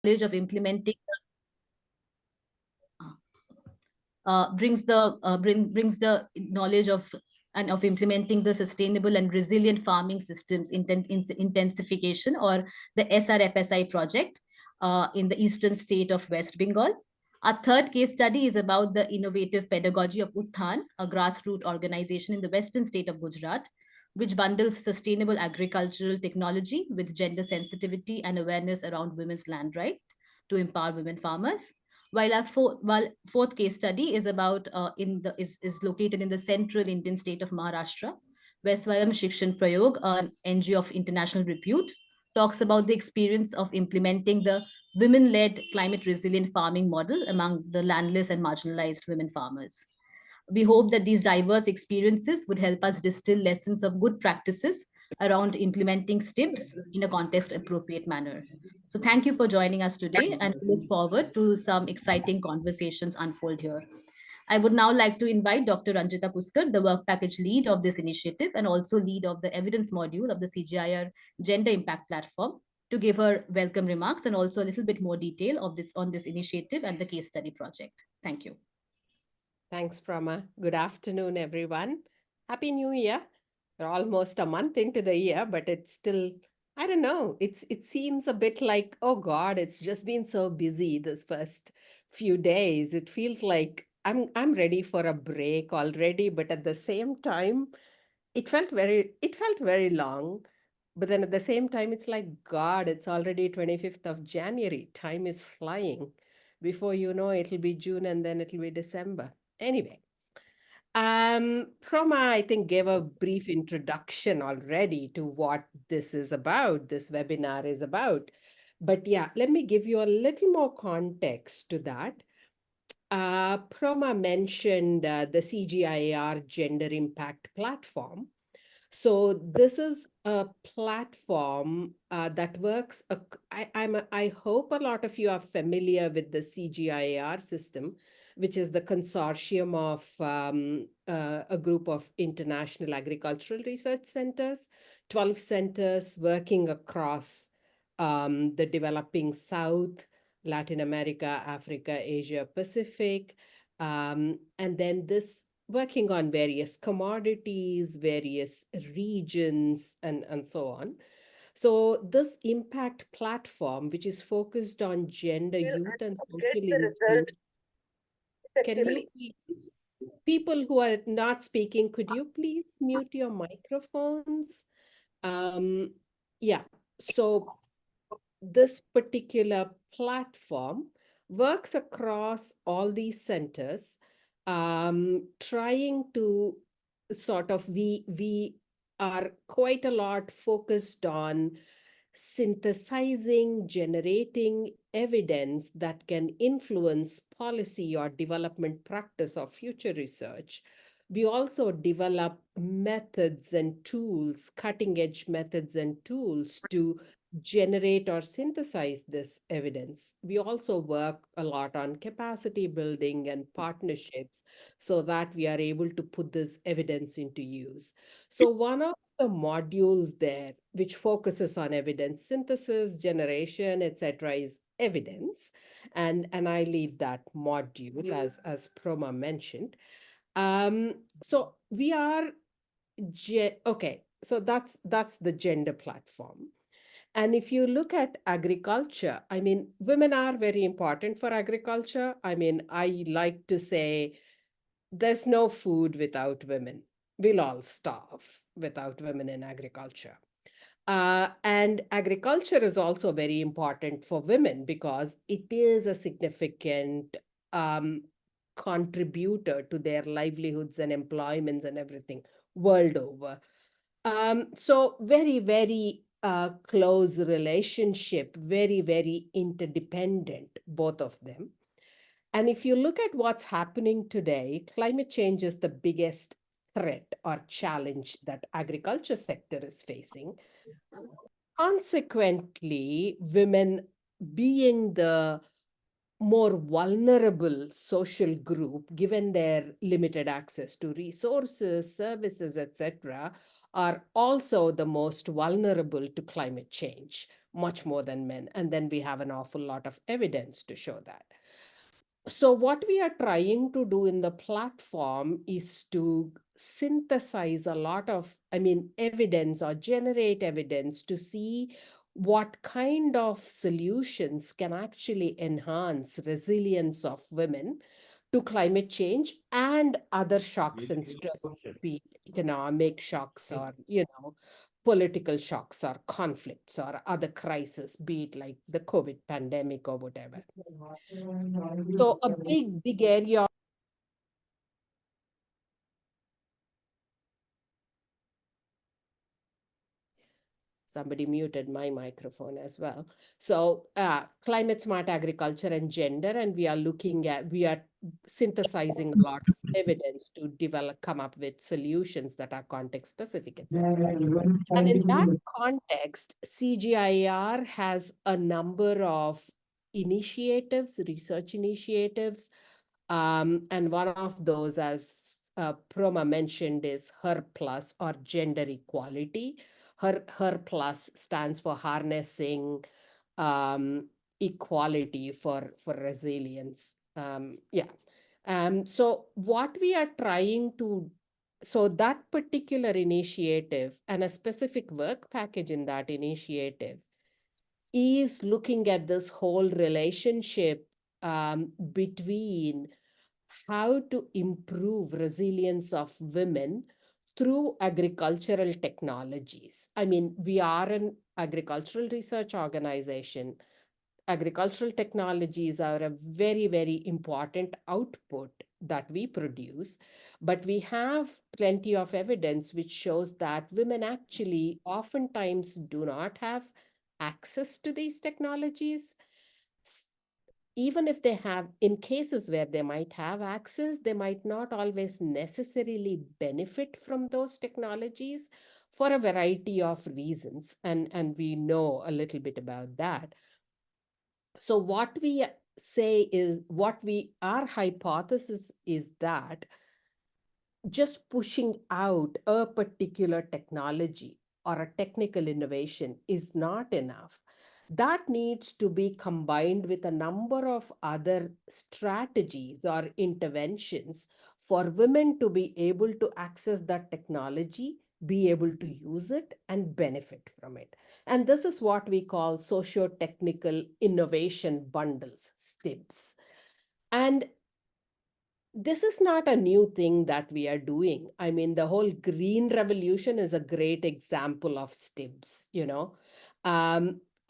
knowledge of implementing brings the knowledge of and of implementing the sustainable and resilient farming systems intensification, or the SRFSI project in the eastern state of West Bengal. Our third case study is about the innovative pedagogy of Uthan, a grassroots organization in the western state of Gujarat, which bundles sustainable agricultural technology with gender sensitivity and awareness around women's land right to empower women farmers. While fourth case study is about is located in the central Indian state of Maharashtra, where Swayam Shikshan Prayog, an NGO of international repute, talks about the experience of implementing the women-led climate resilient farming model among the landless and marginalized women farmers. We hope that these diverse experiences would help us distill lessons of good practices around implementing STIPs in a context appropriate manner. So thank you for joining us today, and we look forward to some exciting conversations unfold here. I would now like to invite Dr. Ranjita Puskar, the work package lead of this initiative and also lead of the evidence module of the CGIAR Gender Impact Platform, to give her welcome remarks and also a little bit more detail of this on this initiative and the case study project. Thank you. Thanks, Prama. Good afternoon, everyone. Happy New Year. We're almost a month into the year, but it's still, I don't know, it seems a bit like, oh God, it's just been so busy this first few days. It feels like I'm ready for a break already, but at the same time, it felt very long. But then at the same time, it's like, God, it's already 25th of January. Time is flying. Before you know, it'll be June and then it'll be December. Anyway, Proma, I think, gave a brief introduction already to what this is about, this webinar is about. But yeah, let me give you a little more context to that. Proma mentioned the CGIAR Gender Impact Platform. So this is a platform that works. I hope a lot of you are familiar with the CGIAR system, which is the consortium of a group of international agricultural research centers, 12 centers working across the developing South, Latin America, Africa, Asia, Pacific. And then this working on various commodities, various regions, and so on. So this impact platform, which is focused on gender, Will youth, and get social the result engagement, can you effectively. please, people who are not speaking, could you please mute your microphones? Um, yeah, so this particular platform works across all these centers, trying to sort of, we are quite a lot focused on synthesizing, generating evidence that can influence policy or development practice or future research. We also develop methods and tools, cutting edge methods and tools to generate or synthesize this evidence. We also work a lot on capacity building and partnerships so that we are able to put this evidence into use. So one of the modules there, which focuses on evidence synthesis, generation, etc., is evidence. And I lead that module, as Proma mentioned. So we are, okay, so that's the gender platform. And if you look at agriculture, I mean, women are very important for agriculture. I mean, I like to say there's no food without women. We'll all starve without women in agriculture. And agriculture is also very important for women because it is a significant um, contributor to their livelihoods and employments and everything world over. So very, very close relationship, very, very interdependent, both of them. And if you look at what's happening today, climate change is the biggest threat or challenge that agriculture sector is facing. Consequently, women being the more vulnerable social group, given their limited access to resources, services, etc., are also the most vulnerable to climate change. much more than men. And then we have an awful lot of evidence to show that. So, what we are trying to do in the platform is to synthesize a lot of, evidence or generate evidence to see what kind of solutions can actually enhance resilience of women to climate change and other shocks and stresses, be it economic shocks or, political shocks or conflicts or other crises, be it like the COVID pandemic or whatever. So a big area. Somebody muted my microphone as well. So climate smart agriculture and gender, and we are synthesizing a lot of evidence to develop, come up with solutions that are context specific, etc. And in that context, CGIAR has a number of initiatives, research initiatives, and one of those, as Proma mentioned, is HER Plus or gender equality. HER Plus stands for harnessing um, equality for resilience. Yeah. So what we are trying to, so that particular initiative and a specific work package in that initiative is looking at this whole relationship between how to improve resilience of women through agricultural technologies. We are an agricultural research organization. Agricultural technologies are a very, very important output that we produce, but we have plenty of evidence which shows that women actually oftentimes do not have access to these technologies. Even if they have, in cases where they might have access, they might not always necessarily benefit from those technologies for a variety of reasons. And we know a little bit about that. So what we say is, our hypothesis is that just pushing out a particular technology or a technical innovation is not enough. That needs to be combined with a number of other strategies or interventions for women to be able to access that technology, be able to use it, and benefit from it. And this is what we call socio-technical innovation bundles, STIBs. And this is not a new thing that we are doing. The whole green revolution is a great example of STIBs.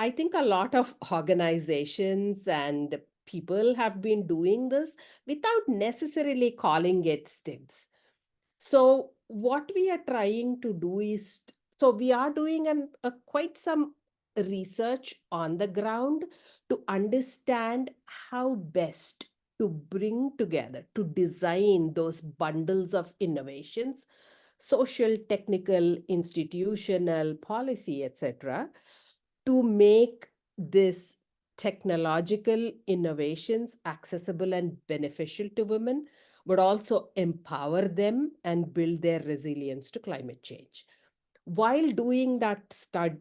I think a lot of organizations and people have been doing this without necessarily calling it STIBs. So what we are trying to do is, so we are doing quite some research on the ground to understand how best to bring together, to design those bundles of innovations, social, technical, institutional, policy, etc., to make this technological innovations accessible and beneficial to women, but also empower them and build their resilience to climate change. While doing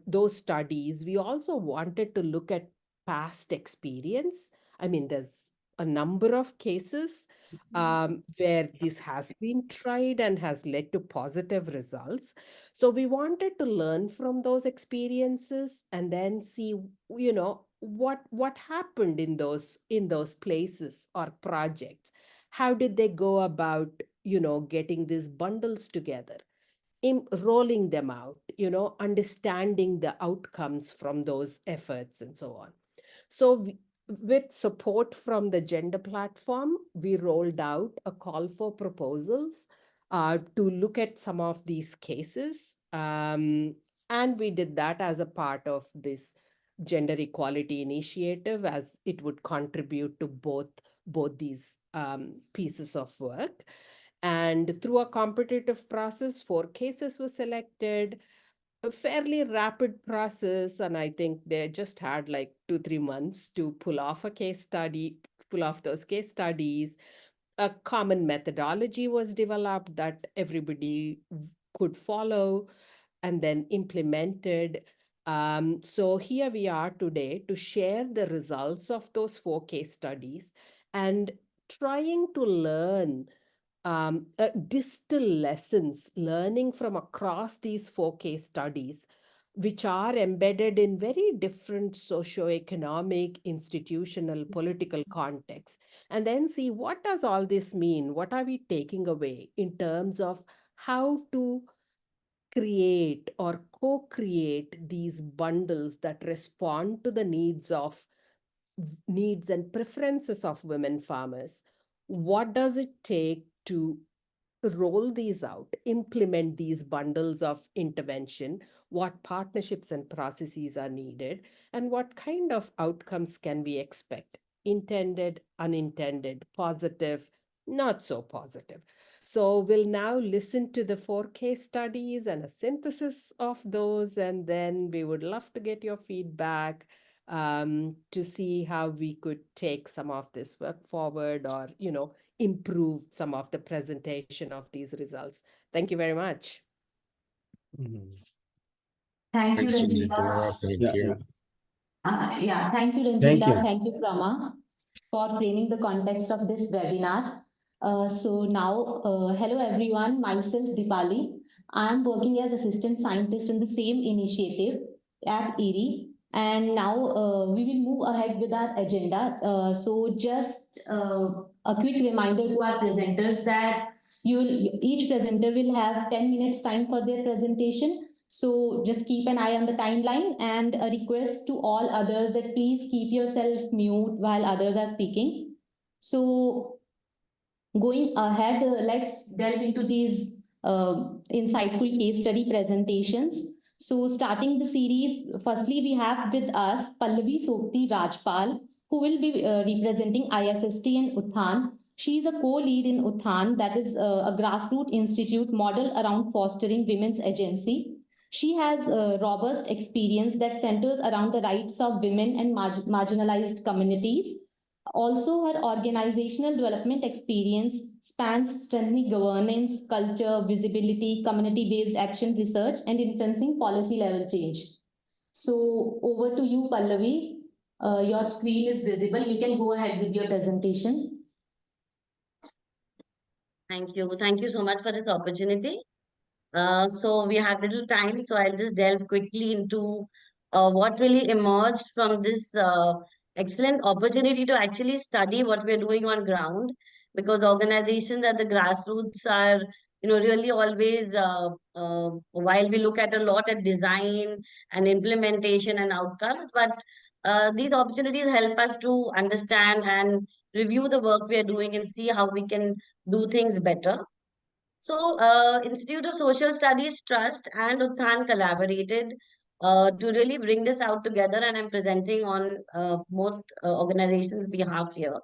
those studies, we also wanted to look at past experience. There's a number of cases where this has been tried and has led to positive results. So we wanted to learn from those experiences and then see, what happened in those places or projects. How did they go about, getting these bundles together? Rolling them out, understanding the outcomes from those efforts and so on. So with support from the gender platform, we rolled out a call for proposals to look at some of these cases. And we did that as a part of this gender equality initiative, as it would contribute to both these pieces of work. And through a competitive process, 4 cases were selected, a fairly rapid process. And I think they just had like 2, 3 months to pull off those case studies. A common methodology was developed that everybody could follow and then implemented. So here we are today to share the results of those 4 case studies and trying to learn, distill lessons, learning from across these 4 case studies, which are embedded in very different socioeconomic, institutional, political contexts, and then see what does all this mean? What are we taking away in terms of how to create or co-create these bundles that respond to the needs and preferences of women farmers? What does it take to roll these out, implement these bundles of intervention? What partnerships and processes are needed? And what kind of outcomes can we expect? Intended, unintended, positive, not so positive. So we'll now listen to the 4 case studies and a synthesis of those, and then we would love to get your feedback to see how we could take some of this work forward, or, improve some of the presentation of these results. Thank you very much. Thank you, Thanks, Ranjita. Ranjita. Thank you. Thank you, Ranjita. Thank you. Thank you, Prama, for framing the context of this webinar. So now, hello everyone, myself Dipali. I'm working as assistant scientist in the same initiative at IRRI. And now we will move ahead with our agenda. So just a quick reminder to our presenters that each presenter will have 10 minutes time for their presentation. So just keep an eye on the timeline, and a request to all others that please keep yourself mute while others are speaking. So going ahead, let's delve into these insightful case study presentations. So starting the series, firstly, we have with us Pallavi Sopti Rajpal, who will be representing ISST and Uthan. She is a co-lead in Uthan, that is a grassroots institute model around fostering women's agency. She has a robust experience that centers around the rights of women and marginalized communities. Also, her organizational development experience spans strengthening governance, culture, visibility, community-based action research, and influencing policy-level change. So over to you, Pallavi. Your screen is visible. You can go ahead with your presentation. Thank you. Thank you so much for this opportunity. So we have little time, so I'll just delve quickly into what really emerged from this excellent opportunity to actually study what we're doing on ground, because organizations at the grassroots are, really always, while we look at a lot at design and implementation and outcomes, but these opportunities help us to understand and review the work we are doing and see how we can do things better. So, Institute of Social Studies Trust and Uthan collaborated to really bring this out together, and I'm presenting on both organizations' behalf here.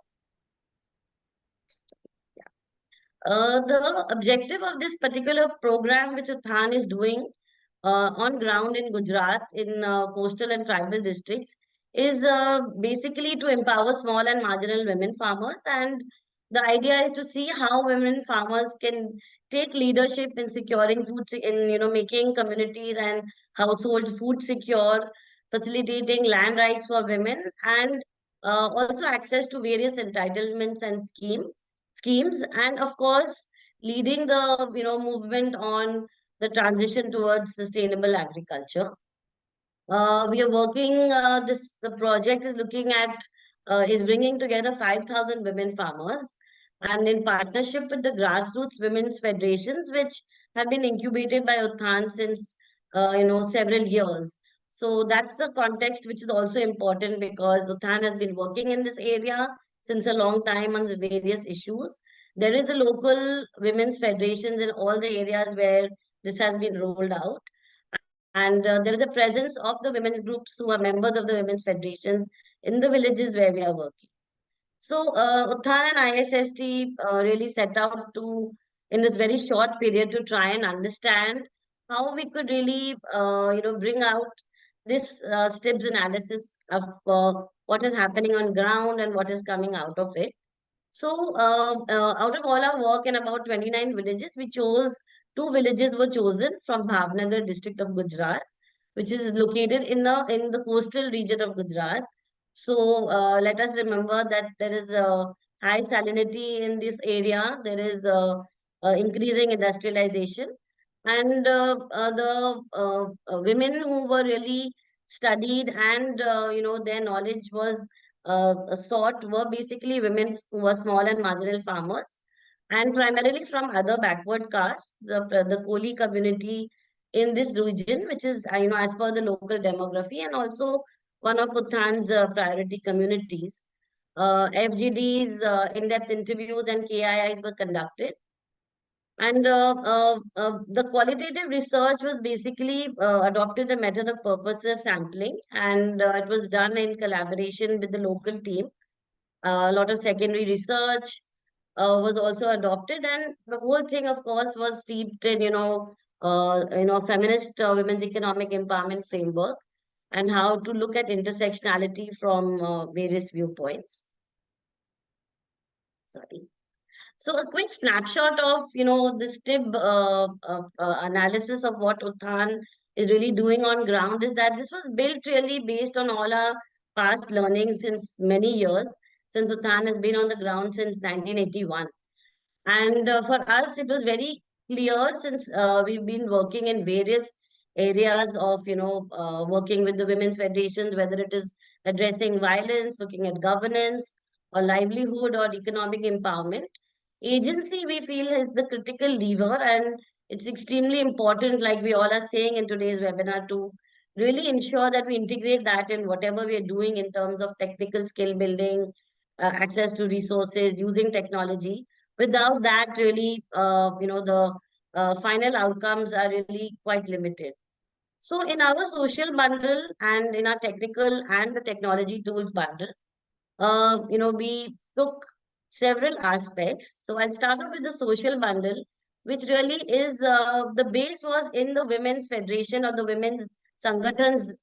The objective of this particular program, which Uthan is doing on ground in Gujarat, in coastal and tribal districts, is basically to empower small and marginal women farmers. And the idea is to see how women farmers can take leadership in securing food, in making communities and households food secure, facilitating land rights for women, and also access to various entitlements and schemes, and of course leading the movement on the transition towards sustainable agriculture. We are working, the project is looking at, is bringing together 5,000 women farmers, and in partnership with the grassroots women's federations, which have been incubated by Uthan since, several years. So that's the context, which is also important because Uthan has been working in this area since a long time on the various issues. There is a local women's federations in all the areas where this has been rolled out. And there is a presence of the women's groups who are members of the women's federations in the villages where we are working. So Uthan and ISST really set out to, in this very short period, to try and understand how we could really, bring out this STIBS analysis of what is happening on ground and what is coming out of it. So out of all our work in about 29 villages, we chose 2 villages were chosen from Bhavnagar district of Gujarat. which is located in the coastal region of Gujarat. So let us remember that there is a high salinity in this area. There is increasing industrialization, and the women who were really studied and their knowledge was sought were basically women who were small and marginal farmers, and primarily from other backward castes, the Koli community in this region, which is as per the local demography, and also one of Utthan's priority communities. FGDs, in-depth interviews, and KIIs were conducted. And the qualitative research was basically adopted the method of purposive sampling, and it was done in collaboration with the local team. A lot of secondary research was also adopted, and the whole thing, of course, was steeped in feminist women's economic empowerment framework, and how to look at intersectionality from various viewpoints. Sorry. So a quick snapshot of, this TIB analysis of what Utthan is really doing on ground is that this was built really based on all our past learning since many years, since Utthan has been on the ground since 1981. And for us, it was very clear, since we've been working in various areas of, working with the women's federations, whether it is addressing violence, looking at governance, or livelihood, or economic empowerment. Agency, we feel, is the critical lever, and it's extremely important, like we all are saying in today's webinar, to really ensure that we integrate that in whatever we are doing in terms of technical skill building, access to resources, using technology. Without that, really, the final outcomes are really quite limited. So in our social bundle and in our technical and the technology tools bundle, we took several aspects. So I'll start off with the social bundle, which really is the base was in the Women's Federation or the Women's Sangatans,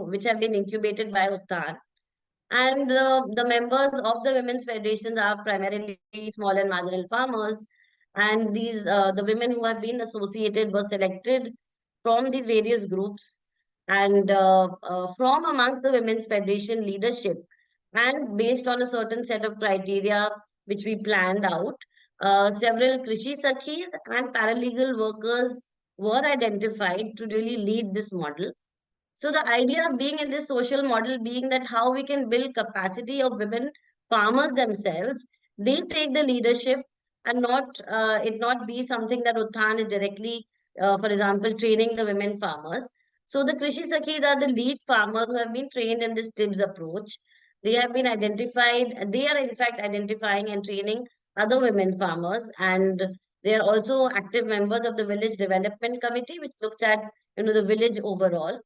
which have been incubated by Uttan. And the members of the women's federations are primarily small and marginal farmers. And these the women who have been associated were selected from these various groups, and from amongst the women's federation leadership. And based on a certain set of criteria which we planned out, several Krishi Sakhis and paralegal workers were identified to really lead this model. So the idea being in this social model being that how we can build capacity of women farmers themselves, they take the leadership, and not it not be something that Uttan is directly, for example, training the women farmers. So the Krishi Sakhis are the lead farmers who have been trained in this TIBS approach. They have been identified, they are in fact identifying and training other women farmers, and they are also active members of the village development committee, which looks at the village overall.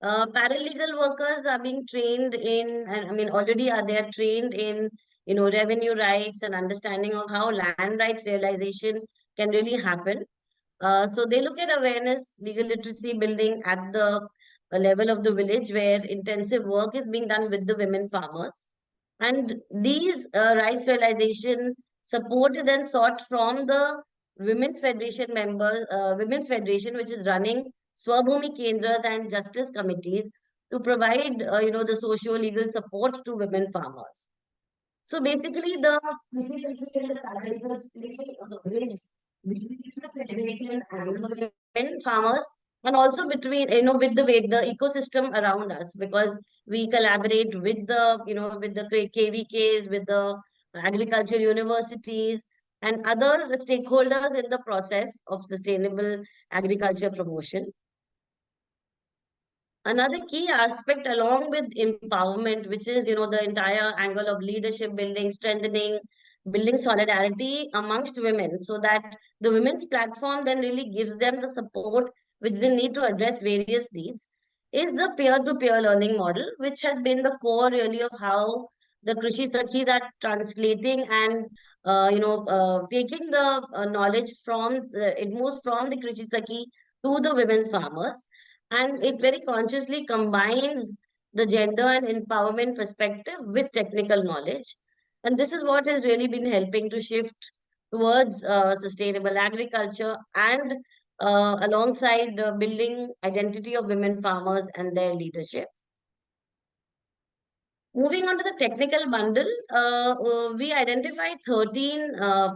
Paralegal workers are being trained in, and I mean, already are they are trained in, revenue rights and understanding of how land rights realization can really happen. So they look at awareness, legal literacy building at the level of the village, where intensive work is being done with the women farmers. And these rights realization support is then sought from the Women's Federation members, Women's Federation, which is running Swabhumi Kendras and justice committees to provide, the socio-legal support to women farmers. So basically, the paralegals play a bridge between the federation and the women farmers, and also between, with the ecosystem around us, because we collaborate with the KVKs, with the agriculture universities, and other stakeholders in the process of sustainable agriculture promotion. Another key aspect along with empowerment, which is, the entire angle of leadership building, strengthening, building solidarity amongst women, so that the women's platform then really gives them the support which they need to address various needs, is the peer-to-peer learning model, which has been the core really of how the Krishi Sakhis are translating and, taking the knowledge it moves from the Krishi Sakhi to the women farmers, and it very consciously combines the gender and empowerment perspective with technical knowledge. And this is what has really been helping to shift towards sustainable agriculture and alongside building identity of women farmers and their leadership. Moving on to the technical bundle, we identified 13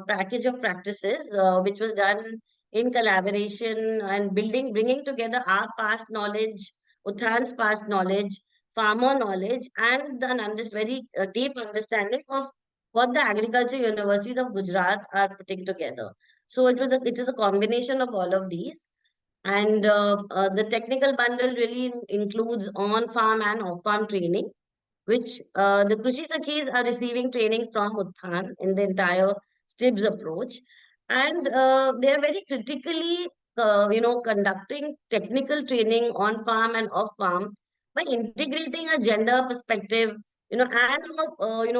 package of practices, which was done in collaboration and bringing together our past knowledge, Utthan's past knowledge, farmer knowledge, and very deep understanding of what the agriculture universities of Gujarat are putting together. So it is a combination of all of these. And the technical bundle really includes on-farm and off-farm training, which the Krishi Sakhis are receiving training from Utthan in the entire STIBS approach. And they are very critically, conducting technical training on farm and off farm by integrating a gender perspective, and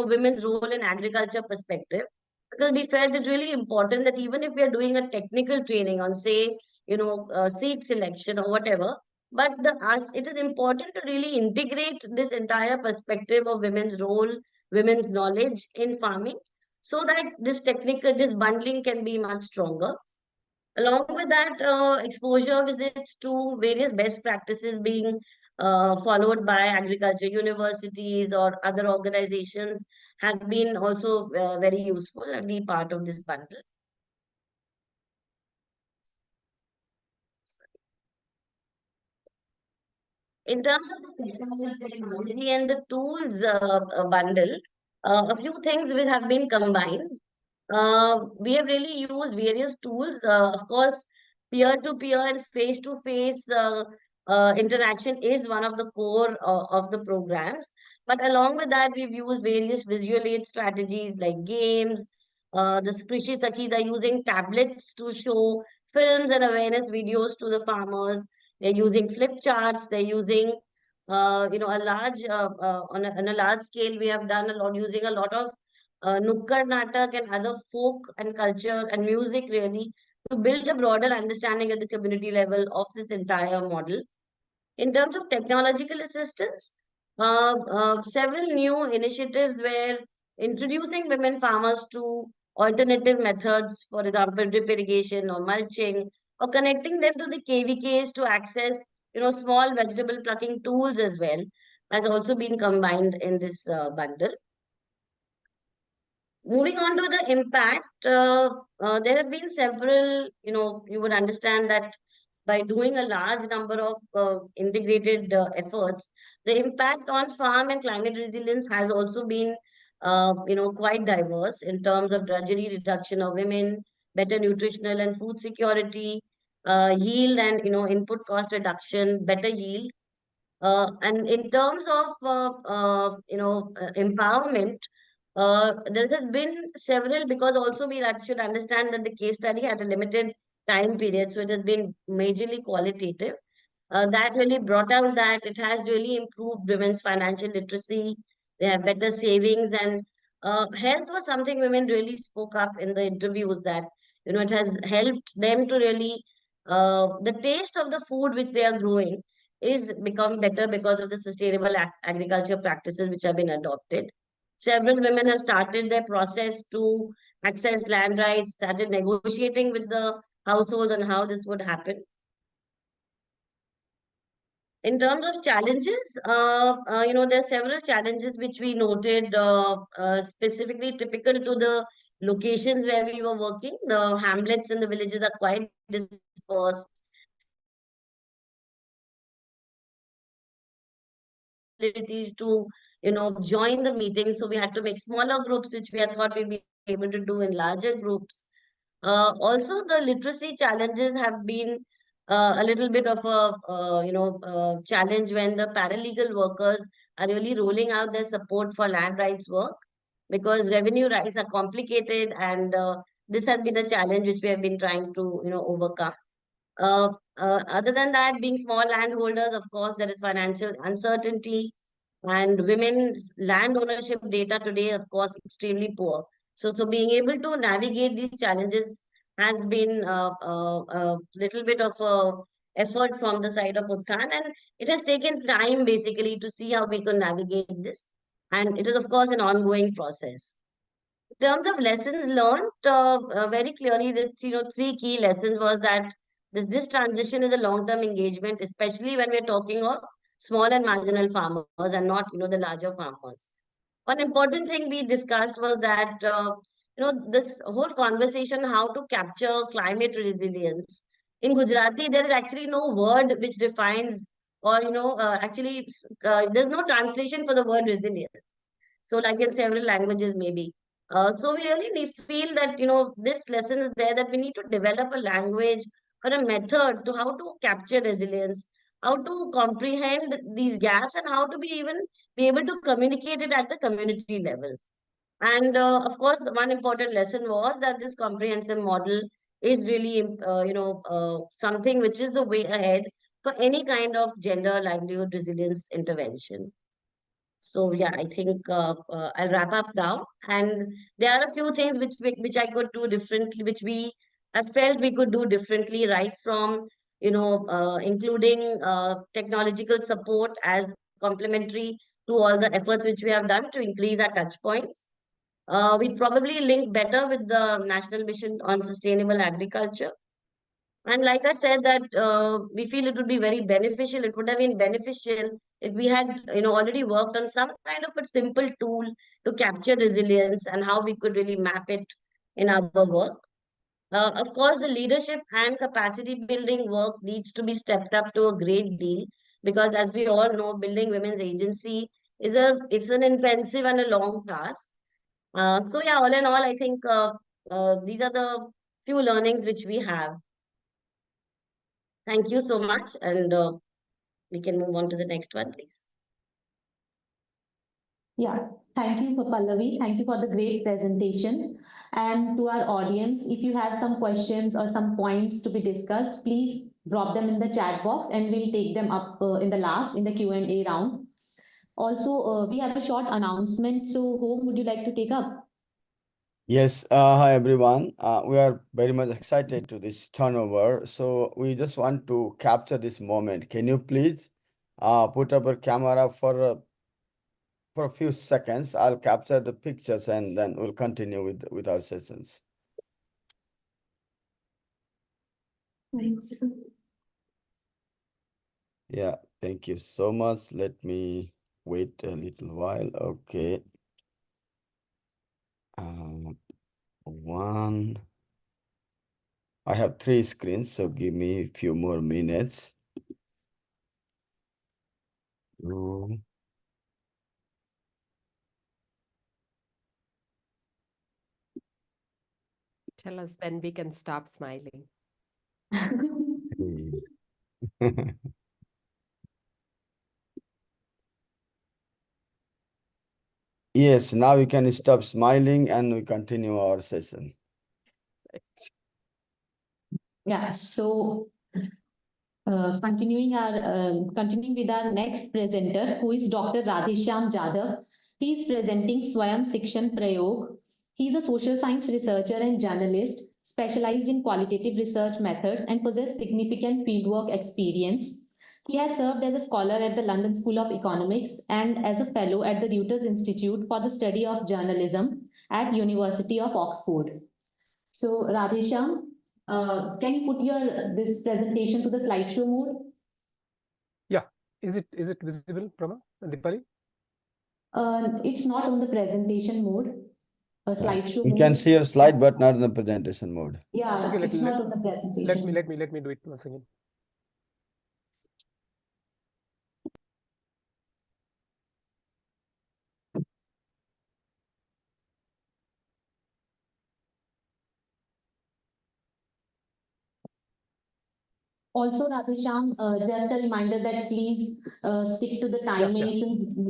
women's role in agriculture perspective. Because we felt it really important that even if we are doing a technical training on, say, seed selection or whatever, but it is important to really integrate this entire perspective of women's role, women's knowledge in farming, so that this bundling can be much stronger. Along with that, exposure visits to various best practices being followed by agriculture universities or other organizations have been also very useful and be part of this bundle. In terms of the technology and the tools bundle, a few things will have been combined. We have really used various tools. Of course, peer-to-peer and face-to-face interaction is one of the core of the programs. But along with that, we've used various visual aid strategies like games. The Krishi Sakhis are using tablets to show films and awareness videos to the farmers. They're using flip charts. They're using, a large on a large scale. We have done a lot using a lot of Nukkad Natak and other folk and culture and music really to build a broader understanding at the community level of this entire model. In terms of technological assistance, several new initiatives were introducing women farmers to alternative methods, for example, drip irrigation or mulching, or connecting them to the KVKs to access, small vegetable plucking tools as well, has also been combined in this bundle. Moving on to the impact, there have been several, you would understand that by doing a large number of integrated efforts, the impact on farm and climate resilience has also been, quite diverse in terms of drudgery reduction of women, better nutritional and food security, yield and, input cost reduction, better yield. And in terms of empowerment, there has been several, because also we should understand that the case study had a limited time period, so it has been majorly qualitative. That really brought out that it has really improved women's financial literacy. They have better savings, and health was something women really spoke up in the interviews, that it has helped them to really the taste of the food which they are growing is become better because of the sustainable agriculture practices which have been adopted. Several women have started their process to access land rights, started negotiating with the households on how this would happen. In terms of challenges, there are several challenges which we noted specifically typical to the locations where we were working. The hamlets and the villages are quite dispersed. To join the meetings, so we had to make smaller groups, which we had thought we'd be able to do in larger groups. Also, the literacy challenges have been a little bit of a challenge when the paralegal workers are really rolling out their support for land rights work, because revenue rights are complicated, and this has been a challenge which we have been trying to overcome. Other than that, being small landholders, of course, there is financial uncertainty, and women's land ownership data today, of course, extremely poor. So being able to navigate these challenges has been a little bit of a effort from the side of Utthan, and it has taken time basically to see how we can navigate this. And it is, of course, an ongoing process. In terms of lessons learned, very clearly that three key lessons was that This transition is a long-term engagement, especially when we're talking of small and marginal farmers and not, the larger farmers. One important thing we discussed was that, this whole conversation, how to capture climate resilience. In Gujarati, there is actually no word which defines, or, there's no translation for the word resilience. So like in several languages maybe. So we really feel that, this lesson is there, that we need to develop a language or a method to how to capture resilience, how to comprehend these gaps, and how to be able to communicate it at the community level. And of course, one important lesson was that this comprehensive model is really, something which is the way ahead for any kind of gender livelihood resilience intervention. So yeah, I think I'll wrap up now. And there are a few things which I could do differently, which we have felt we could do differently, right from, including technological support as complementary to all the efforts which we have done to increase our touch points. We'd probably link better with the National Mission on Sustainable Agriculture. And like I said, that we feel it would be very beneficial. It would have been beneficial if we had, already worked on some kind of a simple tool to capture resilience and how we could really map it in our work. Of course, the leadership and capacity building work needs to be stepped up to a great deal, because as we all know, building women's agency it's an intensive and a long task. So yeah, all in all, I think these are the few learnings which we have. Thank you so much, and we can move on to the next one, please. Yeah, thank you for Pallavi. Thank you for the great presentation. And to our audience, if you have some questions or some points to be discussed, please drop them in the chat box and we'll take them up in the Q&A round. Also, we have a short announcement. So, whom would you like to take up? Yes, hi everyone. We are very much excited to this turnover. So we just want to capture this moment. Can you please put up a camera for a few seconds? I'll capture the pictures and then we'll continue with our sessions. Thanks. Yeah, thank you so much. Let me wait a little while. Okay. One. I have 3 screens, so give me a few more minutes. 2. Tell us when we can stop smiling. 3. Yes, now we can stop smiling and we continue our session. Yeah, so continuing with our next presenter, who is Dr. Radheshyam Jadhav. He is presenting Swayam Shikshan Prayog. He is a social science researcher and journalist specialized in qualitative research methods and possesses significant fieldwork experience. He has served as a scholar at the London School of Economics and as a fellow at the Reuters Institute for the Study of Journalism at University of Oxford. So, Radheshyam, can you put this presentation to the slideshow mode? Yeah, is it visible, Prama and Dipali? It's not on the presentation mode. Slideshow You mode. can see your slide, but not in the presentation mode. Yeah, Okay, it's not on the presentation. Let me do it once again. Also, Radheshyam, just a reminder that please stick to the time.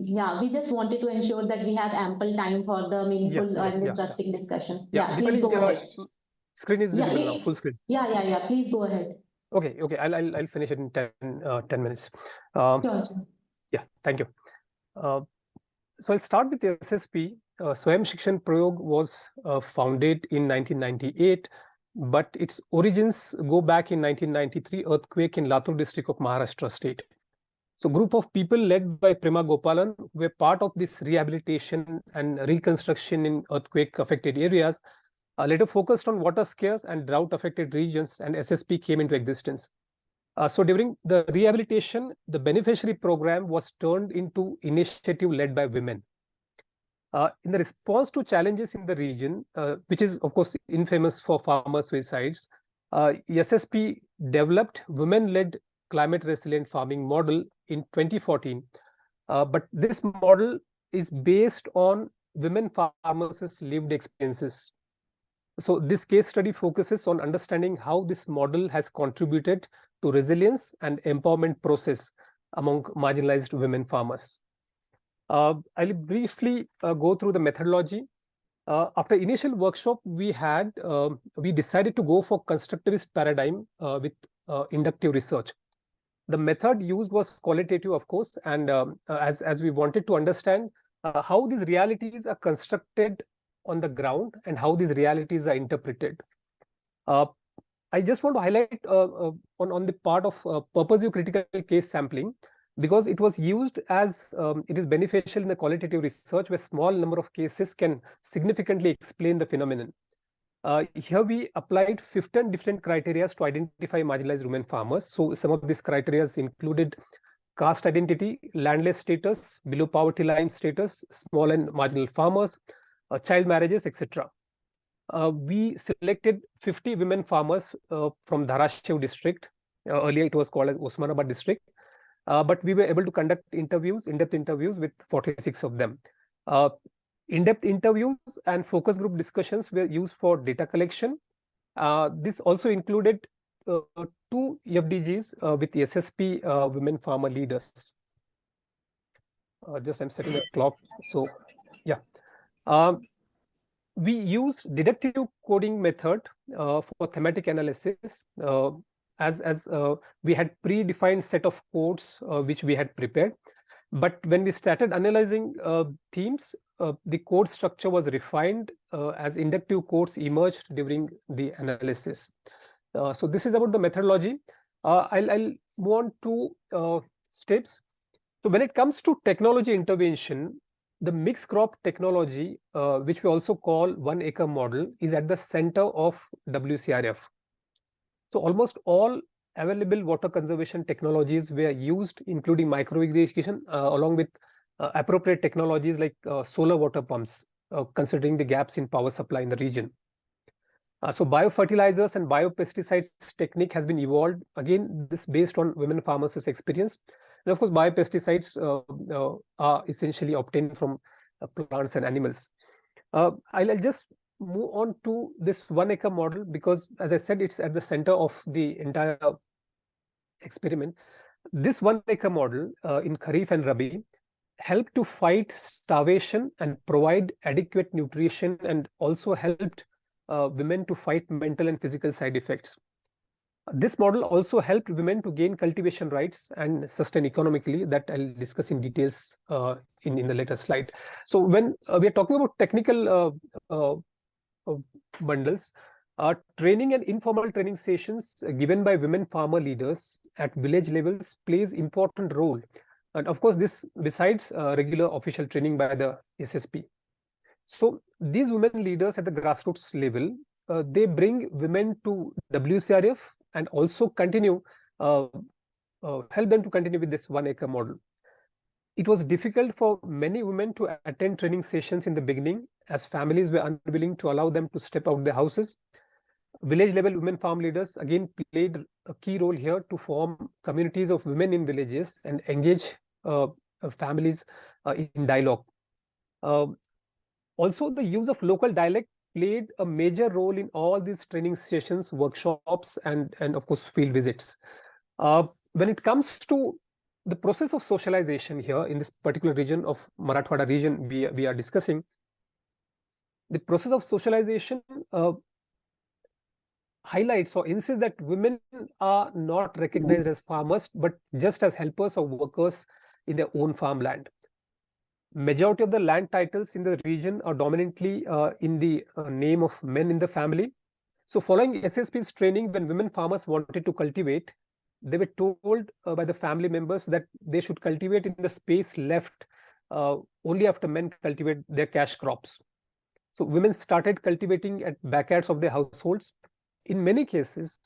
Yeah, we just wanted to ensure that we have ample time for the meaningful and interesting discussion. Yeah, please go ahead. Screen is visible now, full screen. Yeah, please go ahead. Okay, I'll finish it in 10 minutes. Sure. Yeah, thank you. So I'll start with the SSP. Swayam Shikshan Prayog was founded in 1998, but its origins go back in 1993 earthquake in Latur district of Maharashtra state. So group of people led by Prema Gopalan were part of this rehabilitation and reconstruction in earthquake affected areas. later focused on water scarce and drought-affected regions, and SSP came into existence. So during the rehabilitation, the beneficiary program was turned into initiative led by women. In the response to challenges in the region, which is of course infamous for farmer suicides, SSP developed women-led climate resilient farming model in 2014. But this model is based on women farmers' lived experiences. So this case study focuses on understanding how this model has contributed to resilience and empowerment process among marginalized women farmers. I'll briefly go through the methodology. After initial workshop we had, we decided to go for constructivist paradigm with inductive research. The method used was qualitative, of course, and as we wanted to understand how these realities are constructed on the ground and how these realities are interpreted. I just want to highlight on the part of purposive critical case sampling, because it was used as it is beneficial in the qualitative research where small number of cases can significantly explain the phenomenon. Here we applied 15 different criteria to identify marginalized women farmers. So some of these criteria included caste identity, landless status, below poverty line status, small and marginal farmers, child marriages, etc. We selected 50 women farmers from Dharashiv district. Earlier it was called as Osmanabad district. But we were able to conduct interviews, in-depth interviews with 46 of them. In-depth interviews and focus group discussions were used for data collection. This also included 2 FDGs with SSP women farmer leaders. Just I'm setting the clock. So yeah. We used deductive coding method for thematic analysis, as we had predefined set of codes which we had prepared. But when we started analyzing themes, the code structure was refined as inductive codes emerged during the analysis. So this is about the methodology. I'll move on to steps. So when it comes to technology intervention, the mixed crop technology, which we also call 1 acre model, is at the center of WCRF. So almost all available water conservation technologies were used, including micro irrigation, along with appropriate technologies like solar water pumps, considering the gaps in power supply in the region. So biofertilizers and biopesticides technique has been evolved. Again, this based on women farmers' experience. And of course, biopesticides are essentially obtained from plants and animals. I'll just move on to this 1 acre model because, as I said, it's at the center of the entire experiment. This 1 acre model in Kharif and Rabi helped to fight starvation and provide adequate nutrition, and also helped women to fight mental and physical side effects. This model also helped women to gain cultivation rights and sustain economically. That I'll discuss in details in the later slide. So when we are talking about technical bundles, training and informal training sessions given by women farmer leaders at village levels plays important role. And of course, this besides regular official training by the SSP. So these women leaders at the grassroots level, they bring women to WCRF and also continue, help them to continue with this 1 acre model. It was difficult for many women to attend training sessions in the beginning, as families were unwilling to allow them to step out their houses. Village level women farm leaders again played a key role here to form communities of women in villages and engage families in dialogue. Also, the use of local dialect played a major role in all these training sessions, workshops, and of course, field visits. When it comes to the process of socialization here in this particular region of Marathwada region we are discussing, the process of socialization highlights or insists that women are not recognized as farmers, but just as helpers or workers in their own farmland. Majority of the land titles in the region are dominantly in the name of men in the family. So following SSP's training, when women farmers wanted to cultivate, they were told by the family members that they should cultivate in the space left only after men cultivate their cash crops. So women started cultivating at backyards of their households. In many cases,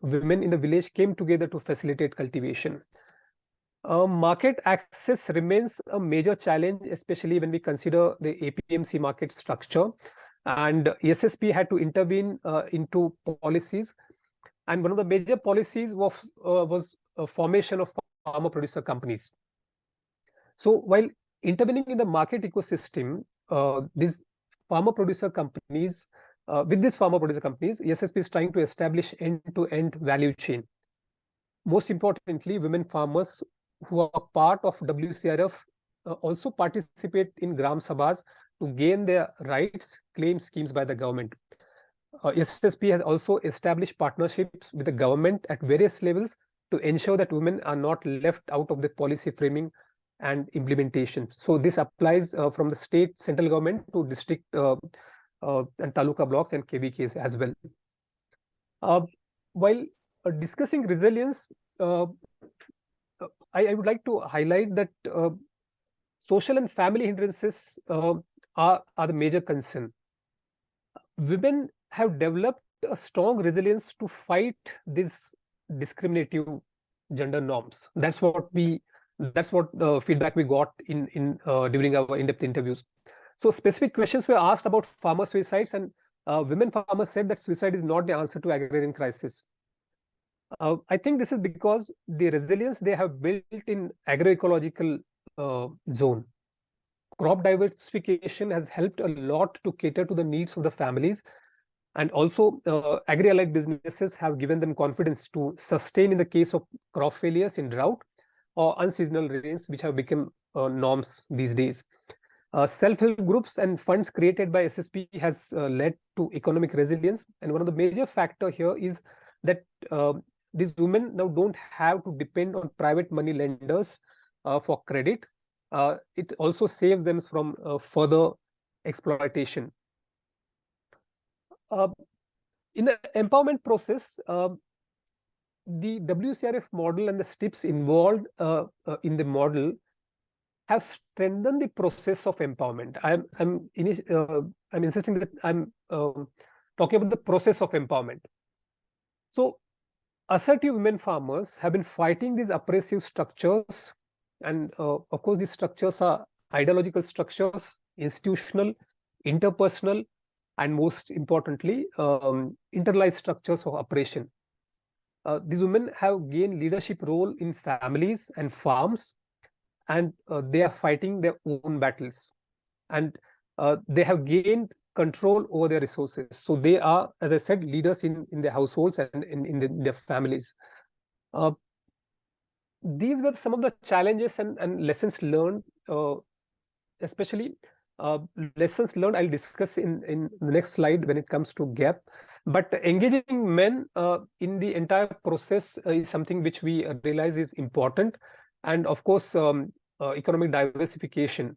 women in the village came together to facilitate cultivation. Market access remains a major challenge, especially when we consider the APMC market structure. And SSP had to intervene into policies. And one of the major policies was a formation of farmer producer companies. So while intervening in the market ecosystem, these farmer producer companies, SSP is trying to establish end-to-end value chain. Most importantly, women farmers who are part of WCRF also participate in Gram Sabhas to gain their rights claim schemes by the government. SSP has also established partnerships with the government at various levels to ensure that women are not left out of the policy framing and implementation. So this applies from the state, central government to district and taluka blocks and KVKs as well. While discussing resilience, I would like to highlight that social and family hindrances are the major concern. Women have developed a strong resilience to fight these discriminative gender norms. That's what feedback we got in during our in-depth interviews. So specific questions were asked about farmer suicides, and women farmers said that suicide is not the answer to agrarian crisis. I think this is because the resilience they have built in agroecological zone. Crop diversification has helped a lot to cater to the needs of the families, and also agri-allied businesses have given them confidence to sustain in the case of crop failures in drought or unseasonal rains, which have become norms these days. Self-help groups and funds created by SSP has led to economic resilience, and one of the major factor here is that these women now don't have to depend on private money lenders for credit. It also saves them from further exploitation. In the empowerment process, the WCRF model and the steps involved in the model have strengthened the process of empowerment. I'm insisting that I'm talking about the process of empowerment. So assertive women farmers have been fighting these oppressive structures, and of course these structures are ideological structures, institutional, interpersonal, and most importantly internalized structures of oppression. These women have gained leadership role in families and farms, and they are fighting their own battles, and they have gained control over their resources. So they are, as I said, leaders in their households and in their families. These were some of the challenges and lessons learned, especially lessons learned I'll discuss in the next slide when it comes to gap. But engaging men in the entire process is something which we realize is important. And of course, economic diversification.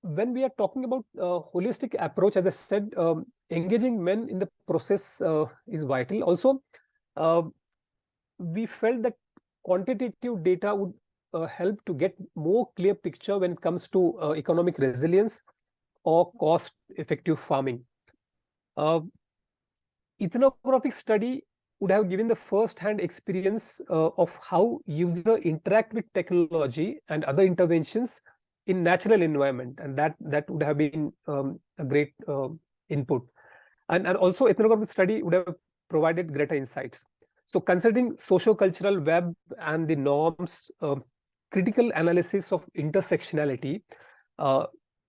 When we are talking about holistic approach, as I said, engaging men in the process is vital. Also, we felt that quantitative data would help to get more clear picture when it comes to economic resilience or cost-effective farming. Ethnographic study would have given the first-hand experience of how user interact with technology and other interventions in natural environment, and that would have been a great input. And also ethnographic study would have provided greater insights. So considering socio-cultural web and the norms, critical analysis of intersectionality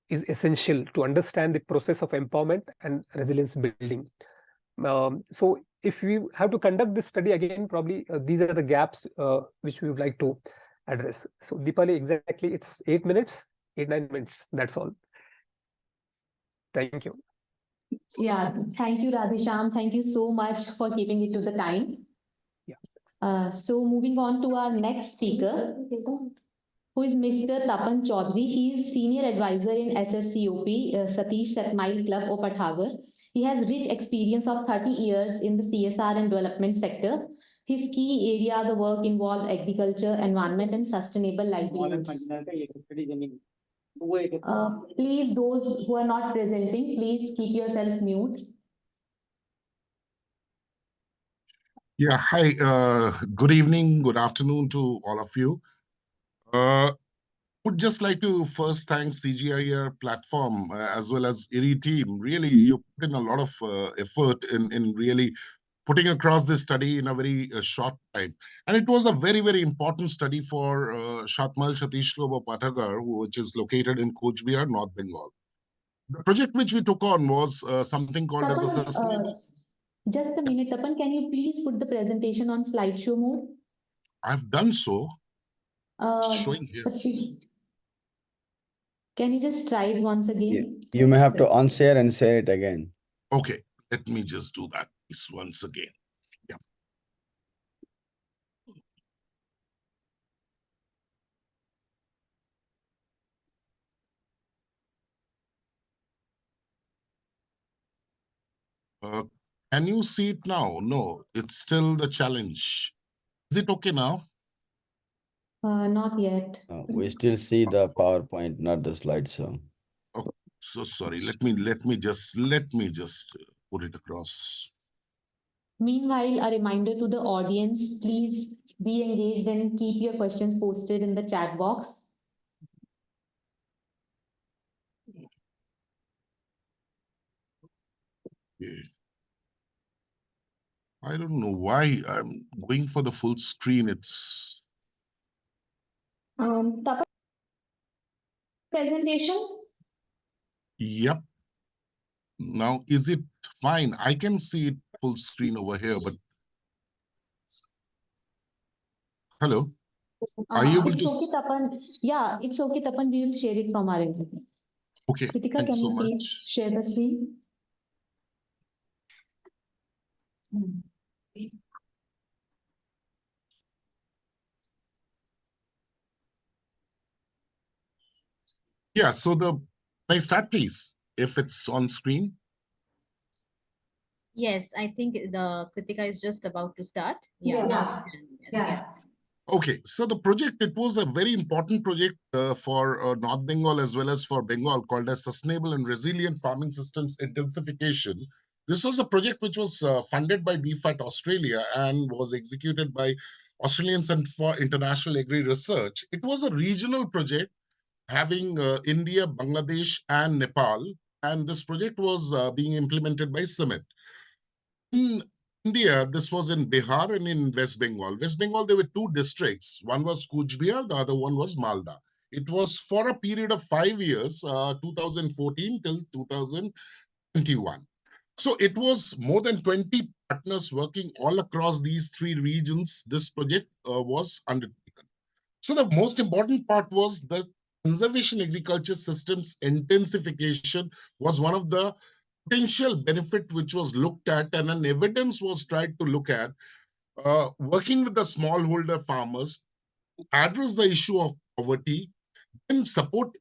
is essential to understand the process of empowerment and resilience building. So if we have to conduct this study again, probably these are the gaps which we would like to address. So Deepali, exactly, it's 8 minutes, 8-9 minutes, that's all. Thank you. Yeah, thank you, Radhisham. Thank you so much for keeping it to the time. Yeah. So moving on to our next speaker, who is Mr. Tapan Chaudhary. He is Senior Advisor in SSCOP, Satish Satmile Club, Opathagar. He has rich experience of 30 years in the CSR and development sector. His key areas of work involve agriculture, environment, and sustainable livelihoods. Please, those who are not presenting, please keep yourself mute. Yeah, hi, good evening, good afternoon to all of you. Would just like to first thank CGIAR platform as well as IRRI team. Really, you put in a lot of effort in really putting across this study in a very short time. And it was a very, very important study for Shatmal Satish Lobo Patagar, which is located in Coach Bihar, North Bengal. The project which we took on was something called as a sustainable. Just a minute, Tapan, can you please put the presentation on slideshow mode? I've done so. Showing here. Can you just try it once again? You may have to unshare and share it again. Okay, let me just do that once again. Yeah. Can you see it now? No, it's still the challenge. Is it okay now? Not yet. We still see the PowerPoint, not the slideshow. Oh, so sorry. Let me just put it across. Meanwhile, a reminder to the audience, please be engaged and keep your questions posted in the chat box. Okay. I don't know why I'm going for the full screen. It's Presentation? Yep. Now, is it fine? I can see it full screen over here, but hello? Are you able It's to okay, Tapan. Yeah, it's okay, Tapan. We will share it from our end. Okay, Kritika, thanks can so you please much. share the screen? Yeah, so can I start, please, if it's on screen? Yes, I think the Kritika is just about to start. Yeah. Yes, yeah. Okay, so the project, it was a very important project for North Bengal as well as for Bengal, called as Sustainable and Resilient Farming Systems Intensification. This was a project which was funded by BFAT Australia and was executed by Australian Centre for International Agri Research. It was a regional project having India, Bangladesh, and Nepal, and this project was being implemented by Summit. In India, this was in Bihar and in West Bengal. West Bengal, there were two districts. One was Coach Bihar, the other one was Malda. It was for a period of 5 years, 2014 till 2021. So it was more than 20 partners working all across these three regions. This project was undertaken. So the most important part was the conservation agriculture systems intensification was one of the potential benefit which was looked at, and an evidence was tried to look at, working with the smallholder farmers to address the issue of poverty and support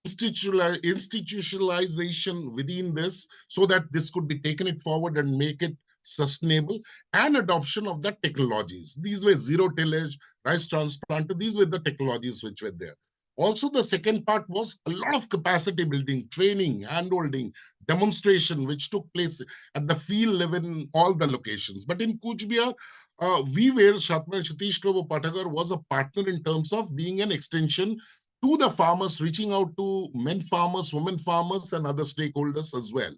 institutionalization within this so that this could be taken it forward and make it sustainable, and adoption of the technologies. These were zero tillage, rice transplanter. These were the technologies which were there. Also, the second part was a lot of capacity building, training, handholding, demonstration, which took place at the field level in all the locations. But in Coach Bihar, we were, Shatmal Satish Lobo Patagar was a partner in terms of being an extension to the farmers, reaching out to men farmers, women farmers, and other stakeholders as well.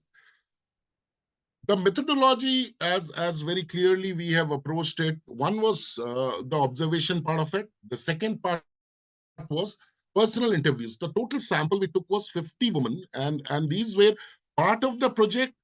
The methodology, as very clearly we have approached it, one was the observation part of it. The second part was personal interviews. The total sample we took was 50 women, and these were part of the project,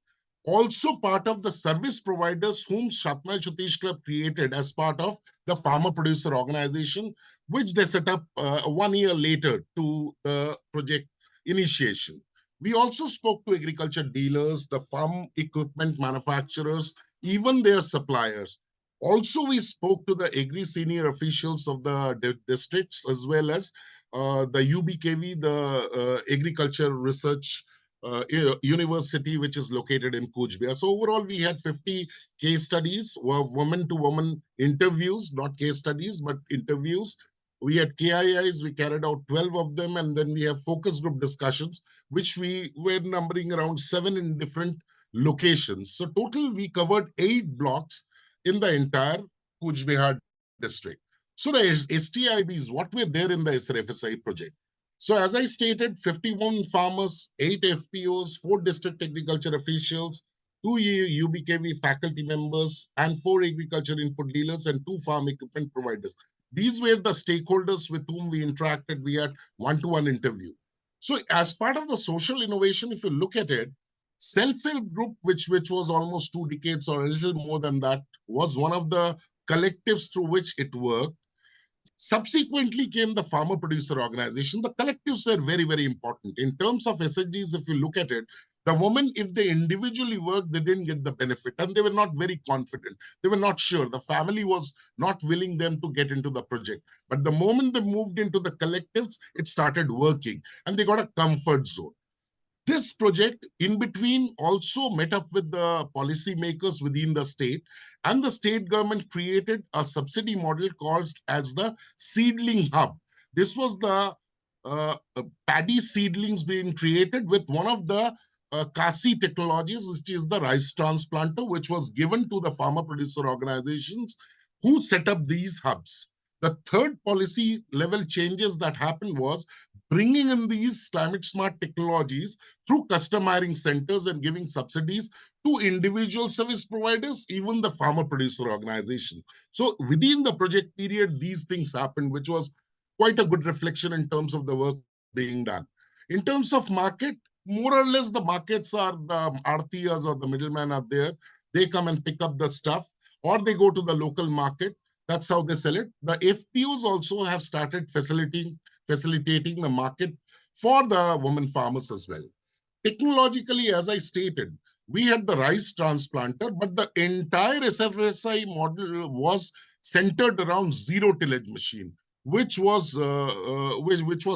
also part of the service providers whom Shatmal Satish Club created as part of the farmer producer organization, which they set up 1 year later to the project initiation. We also spoke to agriculture dealers, the farm equipment manufacturers, even their suppliers. Also, we spoke to the agri senior officials of the districts, as well as the UBKV, the Agriculture Research University, which is located in Coach Bihar. So overall, we had 50 case studies, woman-to-woman interviews, not case studies, but interviews, We had KIIs, we carried out 12 of them, and then we have focus group discussions, which we were numbering around 7 in different locations. So total, we covered 8 blocks in the entire Kuch Behar district. So the STIBs, what were there in the SRFSI project? So as I stated, 51 farmers, 8 FPOs, 4 district agriculture officials, 2 UBKV faculty members, and 4 agriculture input dealers, and 2 farm equipment providers. These were the stakeholders with whom we interacted. We had one-to-one interview. So as part of the social innovation, if you look at it, self-help group, which was almost 2 decades or a little more than that, was one of the collectives through which it worked. Subsequently came the farmer producer organization. The collectives are very, very important. In terms of SHGs, if you look at it, the women, if they individually worked, they didn't get the benefit, and they were not very confident. They were not sure. The family was not willing them to get into the project. But the moment they moved into the collectives, it started working, and they got a comfort zone. This project in between also met up with the policymakers within the state, and the state government created a subsidy model called as the seedling hub. This was the paddy seedlings being created with one of the CASI technologies, which is the rice transplanter, which was given to the farmer producer organizations who set up these hubs. The third policy level changes that happened was bringing in these climate smart technologies through custom hiring centers and giving subsidies to individual service providers, even the farmer producer organization. So within the project period, these things happened, which was quite a good reflection in terms of the work being done. In terms of market, more or less the markets are the artiyas or the middlemen are there. They come and pick up the stuff, or they go to the local market. That's how they sell it. The FPOs also have started facilitating the market for the women farmers as well. Technologically, as I stated, we had the rice transplanter, but the entire SFSI model was centered around zero tillage machine, which was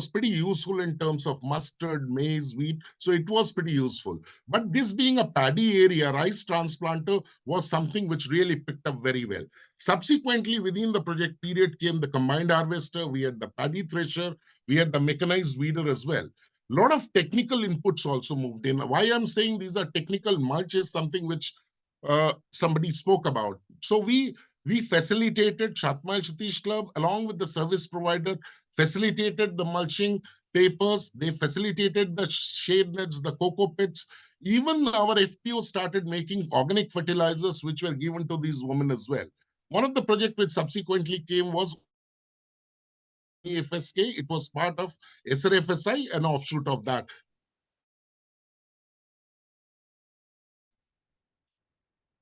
pretty useful in terms of mustard, maize, wheat. So it was pretty useful. But this being a paddy area, rice transplanter was something which really picked up very well. Subsequently, within the project period came the combined harvester, we had the paddy thresher, we had the mechanized weeder as well. A lot of technical inputs also moved in. Why I'm saying these are technical, mulch is something which somebody spoke about. So we facilitated Shatmal Shatish Club along with the service provider, facilitated the mulching papers, they facilitated the shade nets, the cocoa pits. Even our FPO started making organic fertilizers, which were given to these women as well. One of the projects which subsequently came was FSK. It was part of SRFSI, an offshoot of that.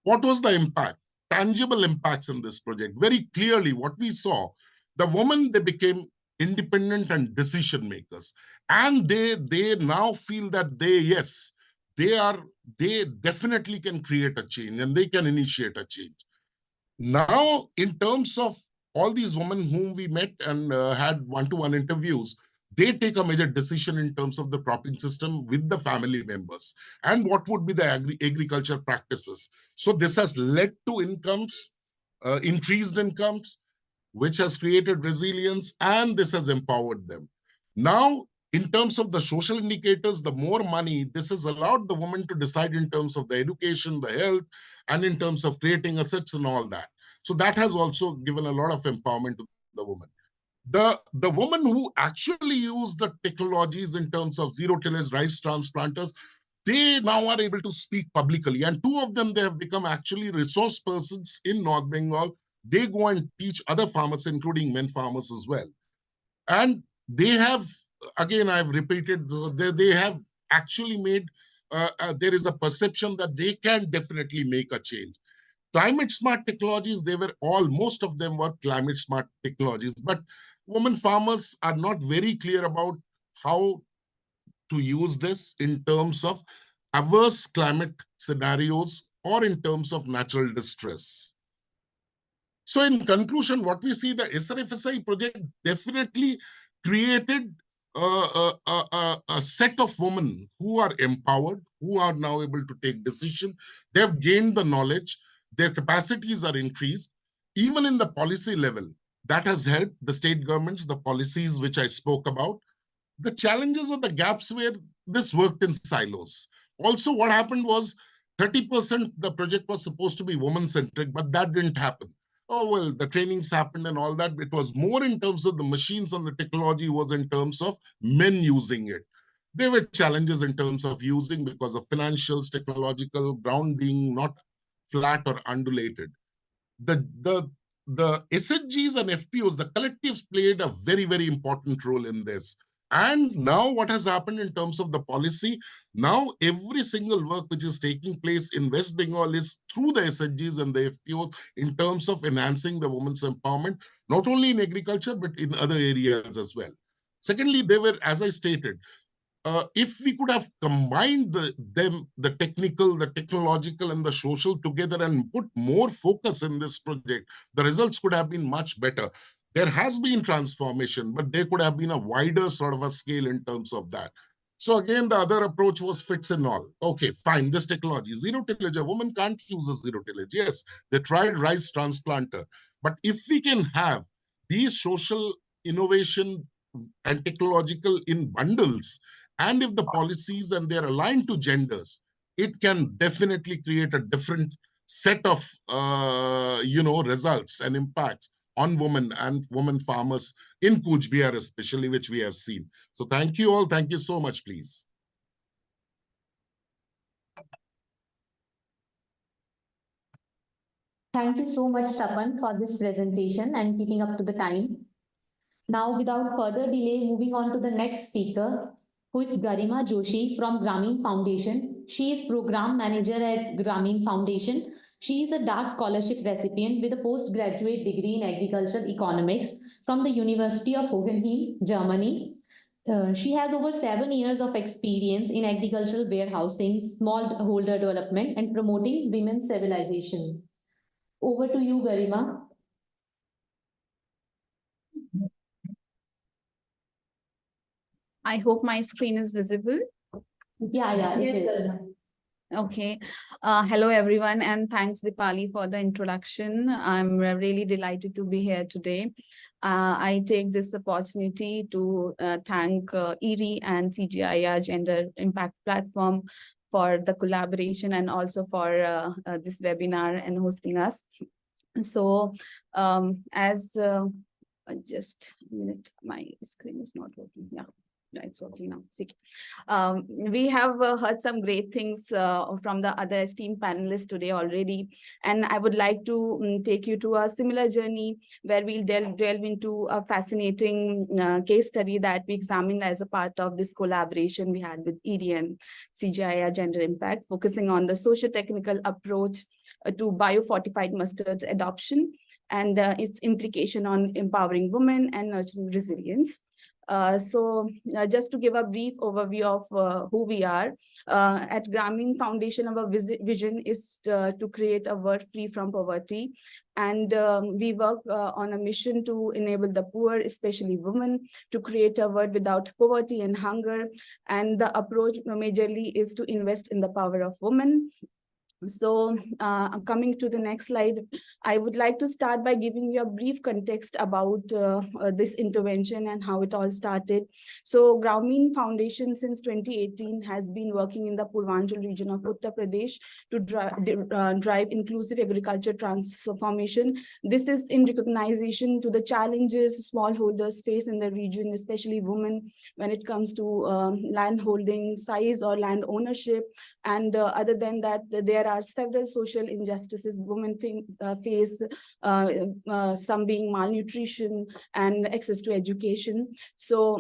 What was the impact? Tangible impacts in this project. Very clearly, what we saw, the women, they became independent and decision makers. And they now feel that they definitely can create a change and they can initiate a change. Now, in terms of all these women whom we met and had one-to-one interviews, they take a major decision in terms of the cropping system with the family members and what would be the agriculture practices. So this has led to incomes, increased incomes, which has created resilience, and this has empowered them. Now, in terms of the social indicators, the more money, this has allowed the woman to decide in terms of the education, the health, and in terms of creating assets and all that. So that has also given a lot of empowerment to the woman. The women who actually use the technologies in terms of zero tillage rice transplanters, they now are able to speak publicly. And 2 of them, they have become actually resource persons in North Bengal. They go and teach other farmers, including men farmers as well. And they have, again, I've repeated, they have actually made, there is a perception that they can definitely make a change. Climate smart technologies, most of them were climate smart technologies, but women farmers are not very clear about how to use this in terms of adverse climate scenarios or in terms of natural distress. So in conclusion, what we see, the SRFSI project definitely created a set of women who are empowered, who are now able to take decision. They've gained the knowledge, their capacities are increased. Even in the policy level, That has helped the state governments, the policies which I spoke about. The challenges or the gaps where this worked in silos. Also, what happened was 30% the project was supposed to be woman-centric, but that didn't happen. Oh, well, the trainings happened and all that. It was more in terms of the machines and the technology was in terms of men using it. There were challenges in terms of using because of financials, technological, ground being not flat or undulated. The SHGs and FPOs, the collectives played a very, very important role in this. And now what has happened in terms of the policy, now every single work which is taking place in West Bengal is through the SHGs and the FPOs in terms of enhancing the women's empowerment, not only in agriculture, but in other areas as well. Secondly, they were, as I stated, if we could have combined the technical, the technological, and the social together and put more focus in this project, the results could have been much better. There has been transformation, but there could have been a wider sort of a scale in terms of that. So again, the other approach was fits and all. Okay, fine, this technology, zero tillage, a woman can't use a zero tillage. Yes, they tried rice transplanter. But if we can have these social innovation and technological in bundles, and if the policies and they're aligned to genders, it can definitely create a different set of results and impacts on women and women farmers in Cooch Behar especially, which we have seen. So thank you all. Thank you so much, please. Thank you so much, Tapan, for this presentation and keeping up to the time. Now, without further delay, moving on to the next speaker, who is Garima Joshi from Grameen Foundation. She is Program Manager at Grameen Foundation. She is a DART Scholarship recipient with a postgraduate degree in Agricultural Economics from the University of Hohenheim, Germany. She has over 7 years of experience in agricultural warehousing, smallholder development, and promoting women's civilization. Over to you, Garima. I hope my screen is visible. Yeah, it is. Okay. Hello, everyone, and thanks, Dipali, for the introduction. I'm really delighted to be here today. I take this opportunity to thank IRRI and CGIAR Gender Impact Platform for the collaboration and also for this webinar and hosting us. So just a minute, my screen is not working. Yeah. It's working now. We have heard some great things from the other esteemed panelists today already, and I would like to take you to a similar journey where we'll delve into a fascinating case study that we examined as a part of this collaboration we had with IRRI and CGIAR Gender Impact, focusing on the socio-technical approach to biofortified mustards adoption and its implication on empowering women and nurturing resilience. Just to give a brief overview of who we are, at Grameen Foundation, our vision is to create a world free from poverty. And we work on a mission to enable the poor, especially women, to create a world without poverty and hunger. And the approach majorly is to invest in the power of women. So coming to the next slide, I would like to start by giving you a brief context about this intervention and how it all started. So Grameen Foundation since 2018 has been working in the Purvanchal region of Uttar Pradesh to drive inclusive agriculture transformation. This is in recognition to the challenges smallholders face in the region, especially women, when it comes to land holding size or land ownership. And other than that, there are several social injustices women face, some being malnutrition and access to education. So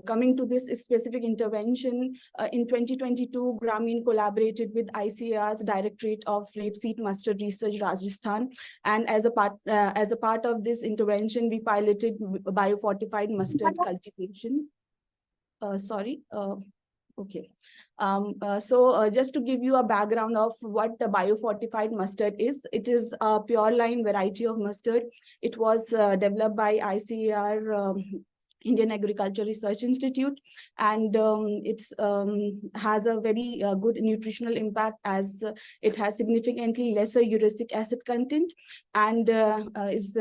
coming to this specific intervention, in 2022, Grameen collaborated with ICAR's Directorate of Rapeseed Mustard Research, Rajasthan. And as a part of this intervention, we piloted biofortified mustard cultivation. Okay. Just to give you a background of what the biofortified mustard is, it is a pure line variety of mustard. It was developed by ICAR Indian Agriculture Research Institute, and it has a very good nutritional impact, as it has significantly lesser uric acid content and is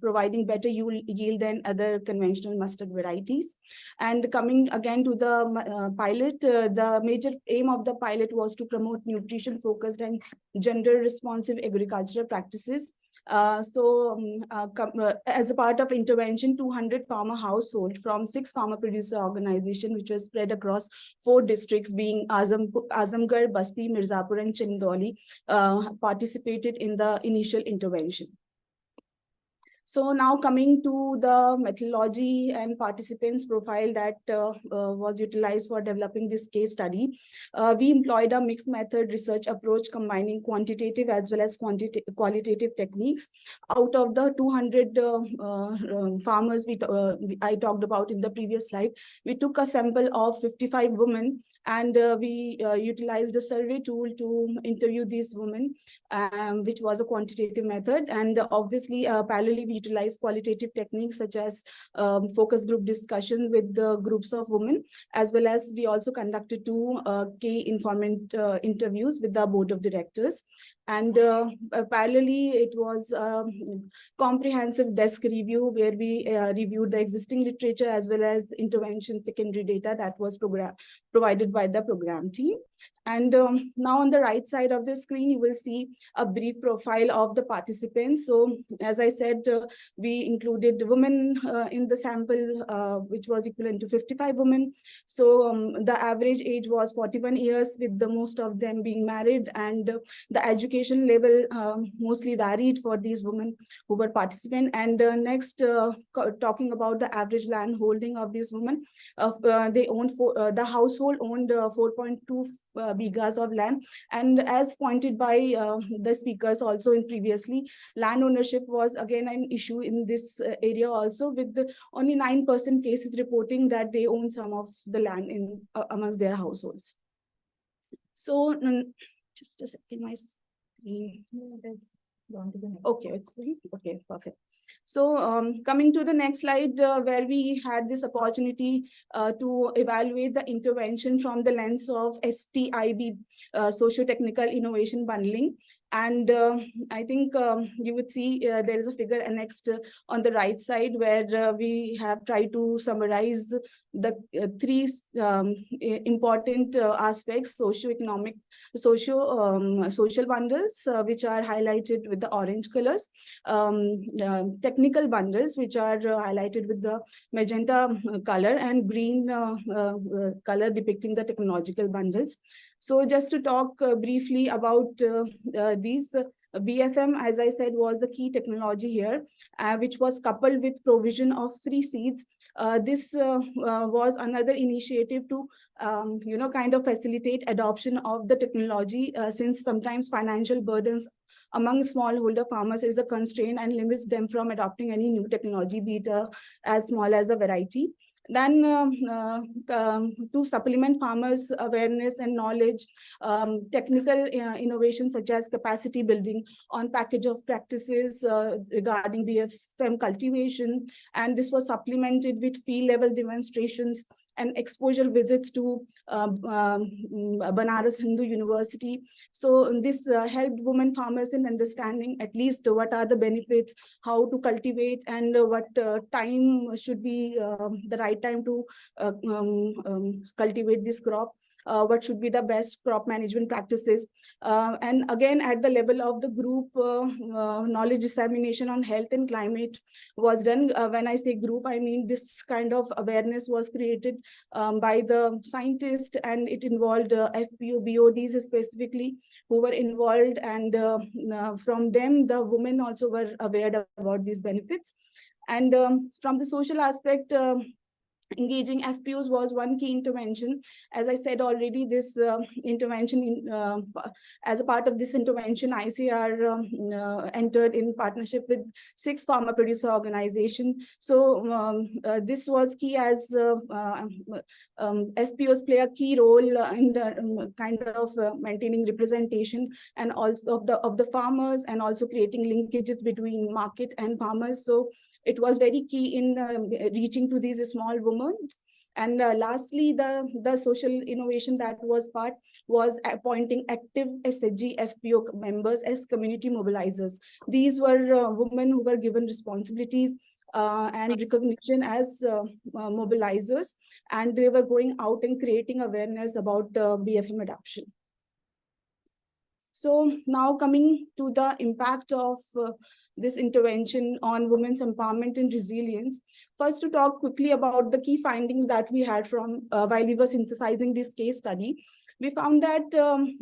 providing better yield than other conventional mustard varieties. And coming again to the pilot, the major aim of the pilot was to promote nutrition focused and gender responsive agricultural practices. As a part of intervention, 200 farmer households from 6 farmer producer organizations, which was spread across 4 districts, being Azamgarh, Basti, Mirzapur, and Chandauli, participated in the initial intervention. So now coming to the methodology and participants profile that was utilized for developing this case study. We employed a mixed method research approach combining quantitative as well as qualitative techniques. Out of the 200 farmers I talked about in the previous slide, we took a sample of 55 women, and we utilized a survey tool to interview these women, which was a quantitative method. And obviously, parallelly, we utilized qualitative techniques such as focus group discussion with the groups of women, as well as we also conducted 2 key informant interviews with the board of directors. And parallelly, it was a comprehensive desk review where we reviewed the existing literature as well as intervention secondary data that was provided by the program team. And now on the right side of the screen, you will see a brief profile of the participants. So as I said, we included women in the sample, which was equivalent to 55 women. So the average age was 41 years, with the most of them being married, and the education level mostly varied for these women who were participants. And next, talking about the average land holding of these women, they owned the household owned 4.2 bighas of land. And as pointed by the speakers also in previously, land ownership was again an issue in this area also, with only 9% cases reporting that they own some of the land in amongst their households. So just a second, my screen. Okay, it's free. Okay, perfect. So coming to the next slide, where we had this opportunity to evaluate the intervention from the lens of STIB, socio-technical innovation bundling. And I think you would see there is a figure annexed on the right side, where we have tried to summarize the 3 important aspects: socio-economic, social bundles, which are highlighted with the orange colors, technical bundles, which are highlighted with the magenta color, and green color depicting the technological bundles. So just to talk briefly about these, BFM, as I said, was the key technology here, which was coupled with provision of free seeds. This was another initiative to, kind of facilitate adoption of the technology, since sometimes financial burdens among smallholder farmers is a constraint and limits them from adopting any new technology, be it as small as a variety. Then to supplement farmers' awareness and knowledge, technical innovations such as capacity building on package of practices regarding BFM cultivation, and this was supplemented with field level demonstrations and exposure visits to Banaras Hindu University. So this helped women farmers in understanding at least what are the benefits, how to cultivate, and what time should be the right time to cultivate this crop. What should be the best crop management practices. And again, at the level of the group, knowledge dissemination on health and climate was done. When I say group, I mean this kind of awareness was created by the scientists, and it involved FPO, BODs specifically who were involved, and from them, the women also were aware about these benefits. And from the social aspect, engaging FPOs was one key intervention. As I said already, this intervention, as a part of this intervention, ICR entered in partnership with 6 farmer producer organizations. So this was key, as FPOs play a key role in the kind of maintaining representation and also of the farmers, and also creating linkages between market and farmers. So It was very key in reaching to these small women. And lastly, the social innovation that was part was appointing active SHG FPO members as community mobilizers. These were women who were given responsibilities and recognition as mobilizers, and they were going out and creating awareness about BFM adoption. So now coming to the impact of this intervention on women's empowerment and resilience. First, to talk quickly about the key findings that we had from while we were synthesizing this case study. We found that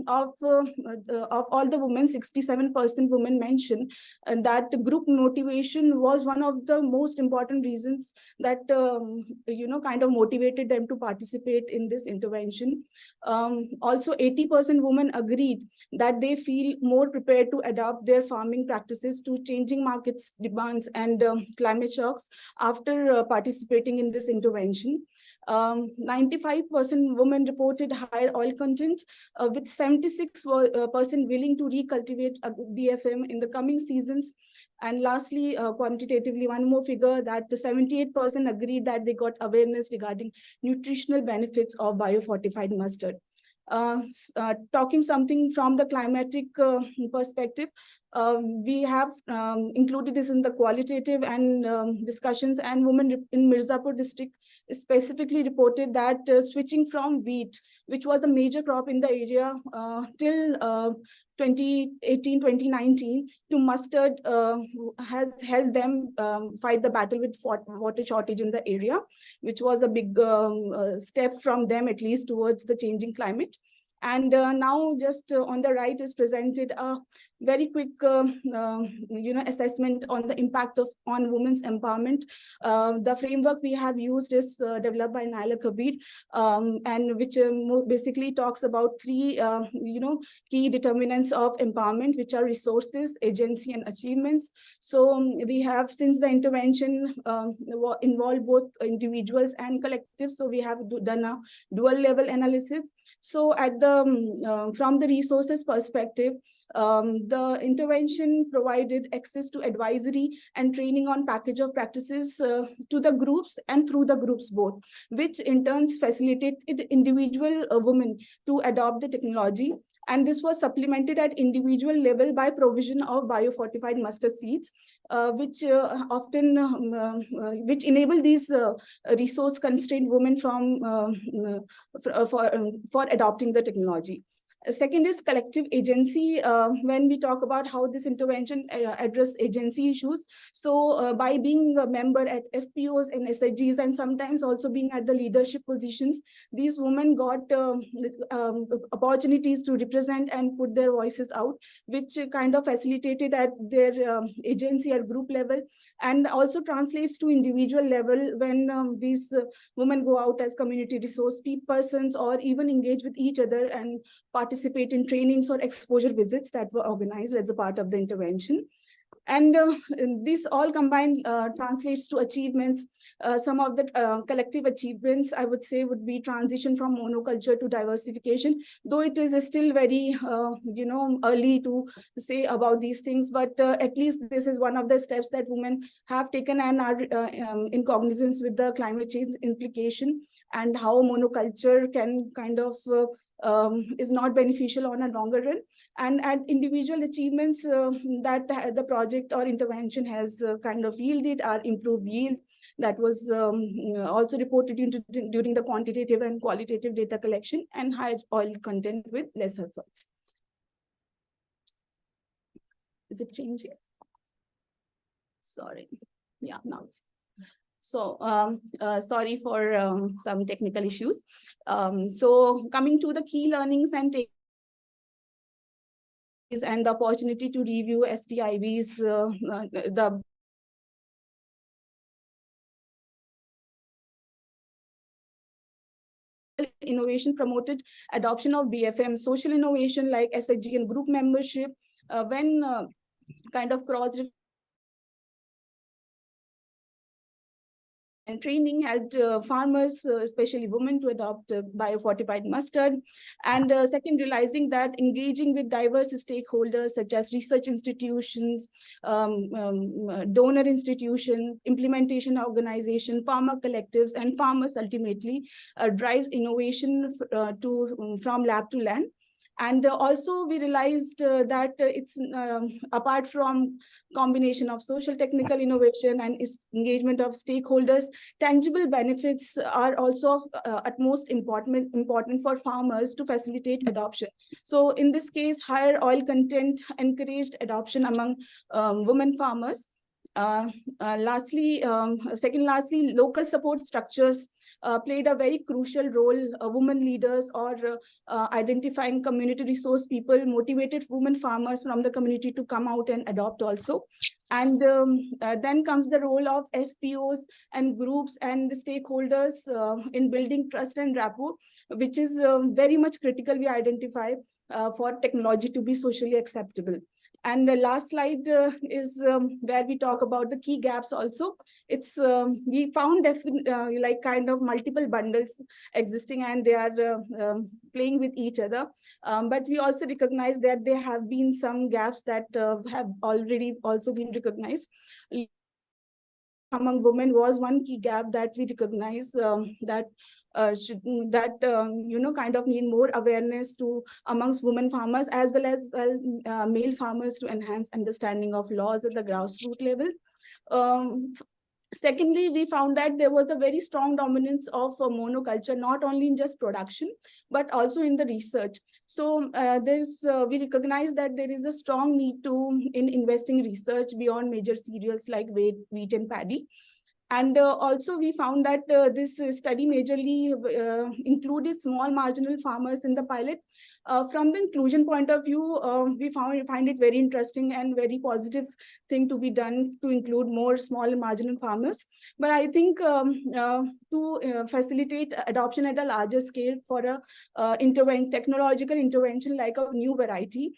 of all the women, 67% women mentioned that group motivation was one of the most important reasons that kind of motivated them to participate in this intervention. Also, 80% women agreed that they feel more prepared to adapt their farming practices to changing markets demands and climate shocks after participating in this intervention. 95% women reported higher oil content, with 76% willing to recultivate BFM in the coming seasons. And lastly, quantitatively, one more figure that 78% agreed that they got awareness regarding nutritional benefits of biofortified mustard. Talking something from the climatic perspective, we have included this in the qualitative and discussions, and women in Mirzapur district specifically reported that switching from wheat, which was a major crop in the area till 2018, 2019, to mustard has helped them fight the battle with water shortage in the area, which was a big step from them, at least, towards the changing climate. And now just on the right is presented a very quick assessment on the impact on women's empowerment. The framework we have used is developed by Naila Kabir, and which basically talks about three key determinants of empowerment, which are resources, agency, and achievements. So we have, since the intervention involved both individuals and collectives, so we have done a dual level analysis. So at the from the resources perspective, the intervention provided access to advisory and training on package of practices to the groups and through the groups both, which in turn facilitated individual women to adopt the technology. And this was supplemented at individual level by provision of biofortified mustard seeds, which which enable these resource constrained women from for adopting the technology. Second is collective agency. When we talk about how this intervention address agency issues, so by being a member at FPOs and SHGs, and sometimes also being at the leadership positions, these women got opportunities to represent and put their voices out, which kind of facilitated at their agency or group level, and also translates to individual level when these women go out as community resource persons, or even engage with each other and participate in trainings or exposure visits that were organized as a part of the intervention. And this all combined translates to achievements. Some of the collective achievements, I would say, would be transition from monoculture to diversification, though it is still very, early to say about these things, but at least this is one of the steps that women have taken and are in cognizance with the climate change implication, and how monoculture can kind of is not beneficial on a longer run. And at individual achievements that the project or intervention has kind of yielded are improved yield, that was also reported during the quantitative and qualitative data collection, and higher oil content with less efforts. Is it changing? Sorry. Yeah, now it's. So sorry for some technical issues. So coming to the key learnings and and the opportunity to review STIVs, the innovation promoted adoption of BFM, social innovation like SHG and group membership, when kind of cross and training helped farmers, especially women, to adopt biofortified mustard. And second, realizing that engaging with diverse stakeholders such as research institutions, donor institutions, implementation organization, farmer collectives, and farmers ultimately drives innovation from lab to land. And also we realized that it's apart from combination of social technical innovation and engagement of stakeholders, tangible benefits are also of utmost important for farmers to facilitate adoption. So in this case, higher oil content encouraged adoption among women farmers. Lastly, local support structures played a very crucial role. Women leaders or identifying community resource people motivated women farmers from the community to come out and adopt also. And then comes the role of FPOs and groups and stakeholders in building trust and rapport, which is very much critical, we identify, for technology to be socially acceptable. And the last slide is where we talk about the key gaps also. It's we found like kind of multiple bundles existing, and they are playing with each other. But we also recognize that there have been some gaps that have already also been recognized. Among women was one key gap that we recognize that kind of need more awareness to amongst women farmers as well as male farmers to enhance understanding of laws at the grassroots level. Secondly, we found that there was a very strong dominance of monoculture, not only in just production, but also in the research. So we recognize that there is a strong need in investing research beyond major cereals like wheat and paddy. And also we found that this study majorly included small marginal farmers in the pilot. From the inclusion point of view, we find it very interesting and very positive thing to be done to include more small and marginal farmers. But I think to facilitate adoption at a larger scale for a technological intervention like a new variety,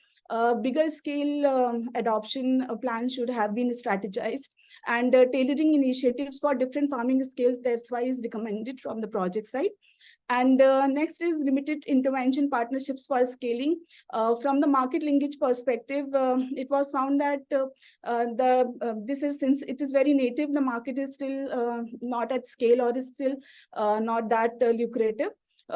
bigger scale adoption plans should have been strategized, and tailoring initiatives for different farming scales, that's why is recommended from the project side. And next is limited intervention partnerships for scaling. From the market linkage perspective, it was found that since it is very native, the market is still not at scale, or is still not that lucrative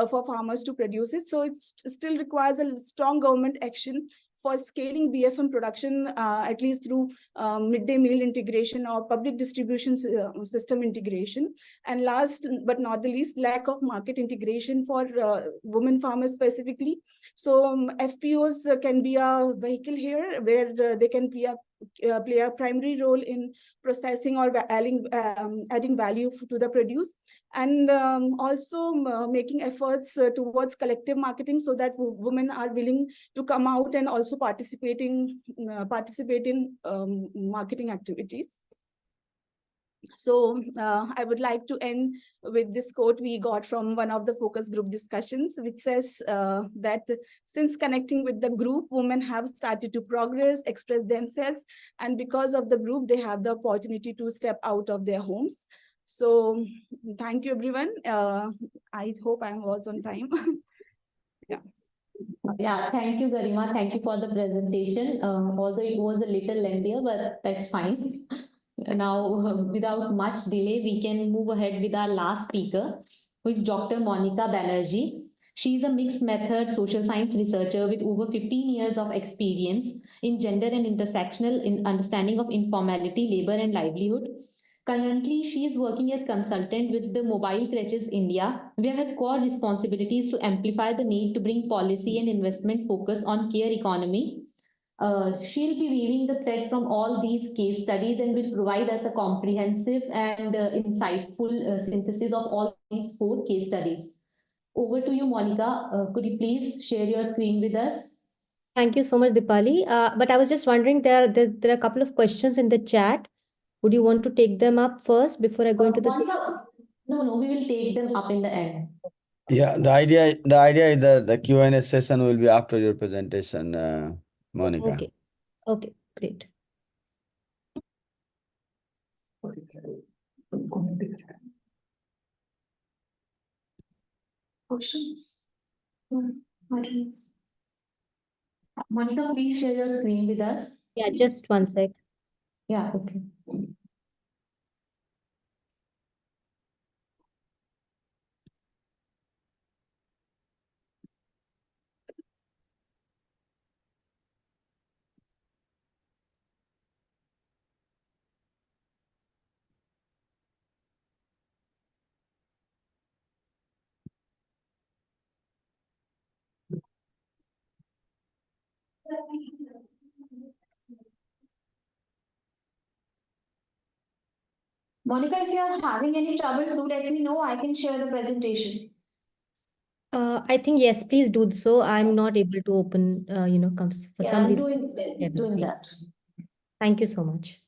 for farmers to produce it. So it still requires a strong government action for scaling BFM production, at least through midday meal integration or public distribution system integration. And last but not the least, lack of market integration for women farmers specifically. So FPOs can be a vehicle here where they can play a primary role in processing or adding value to the produce, and also making efforts towards collective marketing so that women are willing to come out and also participate in marketing activities. So I would like to end with this quote we got from one of the focus group discussions, which says that since connecting with the group, women have started to progress, express themselves, and because of the group, they have the opportunity to step out of their homes. So thank you, everyone. I hope I was on time. Yeah. Yeah, thank you, Garima. Thank you for the presentation. Although it was a little lengthier, but that's fine. Now, without much delay, we can move ahead with our last speaker, who is Dr. Monica Banerjee. She is a mixed method social science researcher with over 15 years of experience in gender and intersectional understanding of informality, labor, and livelihood. Currently, she is working as consultant with the Mobile Creches India, where her core responsibility is to amplify the need to bring policy and investment focus on care economy. She'll be weaving the threads from all these case studies and will provide us a comprehensive and insightful synthesis of all these 4 case studies. Over to you, Monica. Could you please share your screen with us? Thank you so much, Dipali. But I was just wondering, there are a couple of questions in the chat. Would you want to take them up first before I go into the Monica, no, we will take them up in the end. Yeah, the idea is that the Q&A session will be after your presentation, Monica. Okay, great. Questions? I don't know. Monica, please share your screen with us. Yeah, just one sec. Yeah, okay. Monica, if you are having any trouble, do let me know. I can share the presentation. I think yes, please do so. I'm not able to open, comes for Yeah, some I'm reason. doing that. Thank you so much.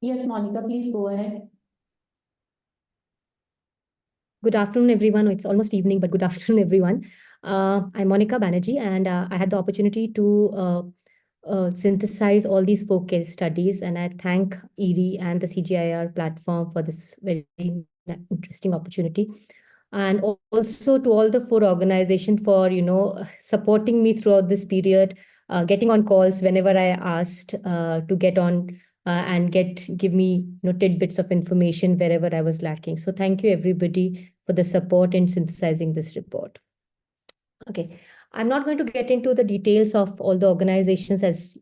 Yes, Monica, please go ahead. Good afternoon, everyone. It's almost evening, but good afternoon, everyone. I'm Monica Banerjee, and I had the opportunity to synthesize all these 4 case studies. And I thank IRRI and the CGIAR platform for this very interesting opportunity. And also to all the 4 organizations for, supporting me throughout this period, getting on calls whenever I asked to get on and give me tidbits of information wherever I was lacking. So thank you, everybody, for the support in synthesizing this report. Okay, I'm not going to get into the details of all the organizations, as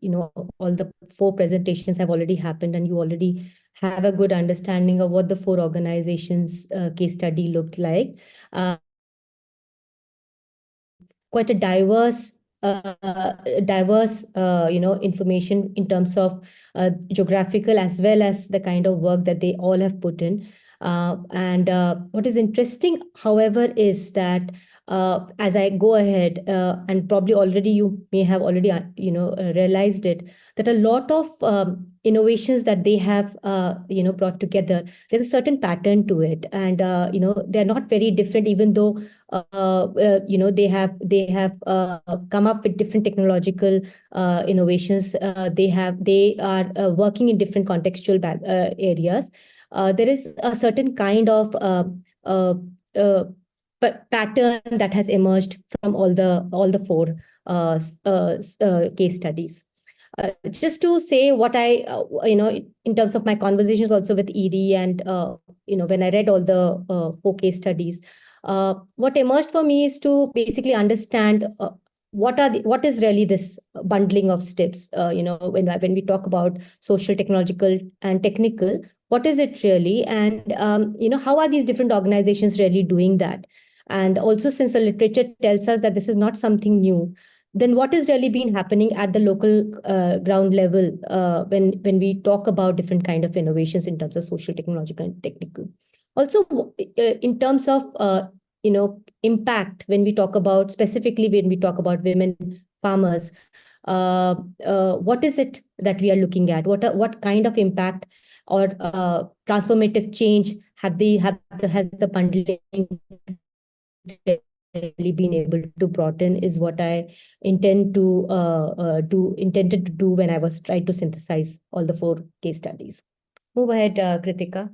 all the 4 presentations have already happened, and you already have a good understanding of what the 4 organizations case study looked like. Quite a diverse information in terms of geographical as well as the kind of work that they all have put in. And what is interesting, however, is that as I go ahead, and probably already you may have already realized it, that a lot of innovations that they have brought together, there's a certain pattern to it, and they're not very different, even though they have come up with different technological innovations. They are working in different contextual areas. There is a certain kind of uh, uh, pattern that has emerged from all the 4 case studies. Just to say what I, in terms of my conversations also with IRRI, and when I read all the 4 case studies, what emerged for me is to basically understand what is really this bundling of steps. When we talk about social, technological, and technical, what is it really, and how are these different organizations really doing that? And also, since the literature tells us that this is not something new, then what is really been happening at the local ground level when we talk about different kind of innovations in terms of social, technological, and technical? Also, in terms of impact, when we talk about, specifically when we talk about women farmers, what is it that we are looking at? What kind of impact or transformative change has the bundling really been able to brought in, is what I intended to do when I was trying to synthesize all the 4 case studies. Move ahead, Kritika.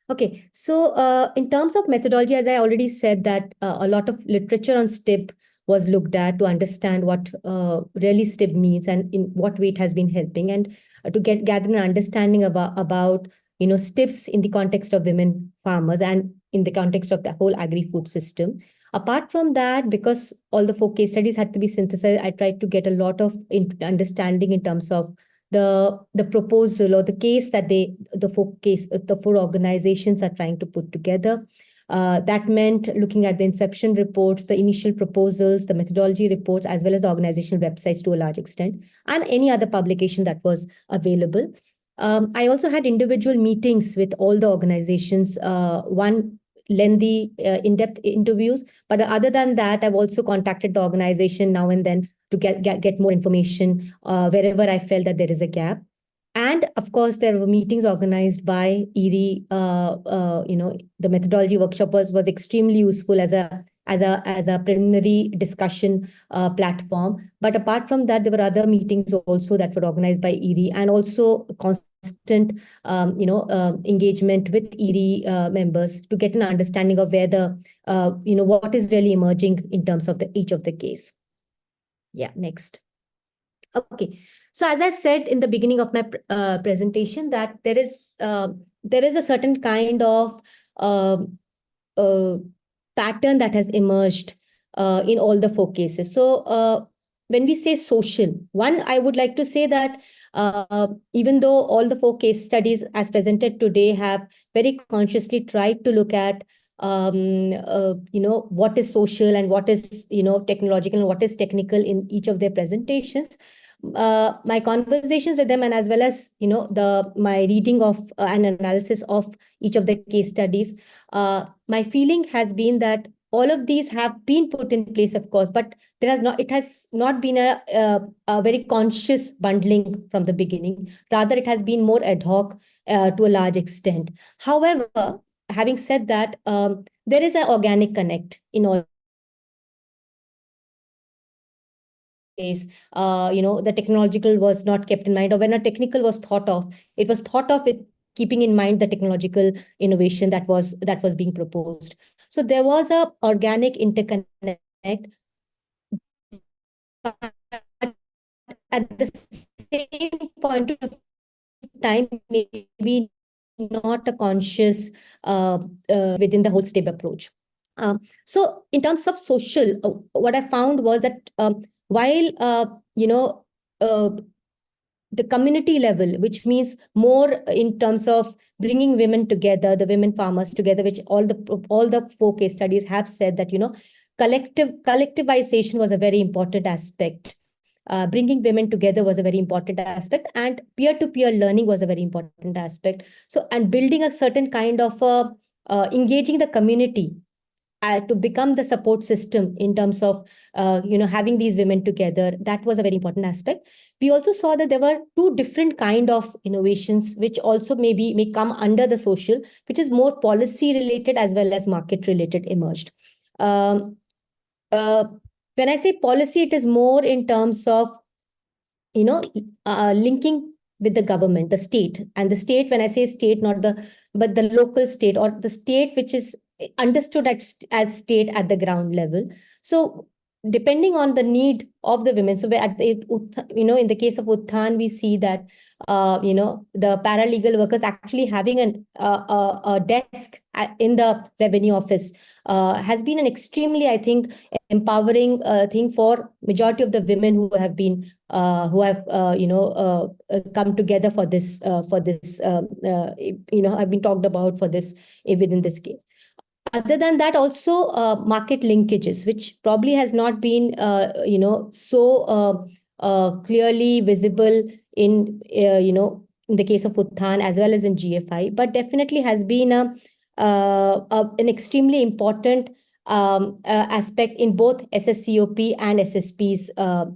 Okay, so in terms of methodology, as I already said, that a lot of literature on STIP was looked at to understand what really STIP means and in what way it has been helping, and to gather an understanding about STIPs in the context of women farmers and in the context of the whole agri-food system. Apart from that, because all the 4 case studies had to be synthesized, I tried to get a lot of understanding in terms of the proposal or the case that the 4 organizations are trying to put together. That meant looking at the inception reports, the initial proposals, the methodology reports, as well as the organizational websites to a large extent, and any other publication that was available. I also had individual meetings with all the organizations, one lengthy, in-depth interviews. But other than that, I've also contacted the organization now and then to get more information wherever I felt that there is a gap. And of course, there were meetings organized by IRRI. The methodology workshop was extremely useful as as a preliminary discussion platform. But apart from that, there were other meetings also that were organized by IRRI, and also constant engagement with IRRI members to get an understanding of where the what is really emerging in terms of each of the case. Yeah, next. Okay, so as I said in the beginning of my presentation, that there is a certain kind of pattern that has emerged in all the 4 cases. So when we say social, one, I would like to say that even though all the 4 case studies as presented today have very consciously tried to look at what is social and what is technological and what is technical in each of their presentations, my conversations with them, and as well as my reading of an analysis of each of the case studies, my feeling has been that all of these have been put in place, of course, but it has not been a very conscious bundling from the beginning. Rather, it has been more ad hoc to a large extent. However, having said that, there is an organic connect in all case. The technological was not kept in mind, or when a technical was thought of, it was thought of with keeping in mind the technological innovation that was being proposed. So there was a organic interconnect, but at the same point of time, maybe not a conscious within the whole STEP approach. So in terms of social, what I found was that while the community level, which means more in terms of bringing women together, the women farmers together, which all the 4 case studies have said that collectivization was a very important aspect. Bringing women together was a very important aspect, and peer-to-peer learning was a very important aspect. So, and building a certain kind of engaging the community to become the support system in terms of having these women together, that was a very important aspect. We also saw that there were 2 different kind of innovations which also may come under the social, which is more policy related as well as market related emerged. When I say policy, it is more in terms of linking with the government, the state. And the state, when I say state, but the local state, or the state which is understood as state at the ground level. So depending on the need of the women, so in the case of Utthan, we see that the paralegal workers actually having a desk in the revenue office has been an extremely, I think, empowering thing for majority of the women who have come together for this have been talked about for this within this case. Other than that, also market linkages, which probably has not been so clearly visible in in the case of Utthan as well as in GFI, but definitely has been an extremely important aspect in both SSCOP and SSP's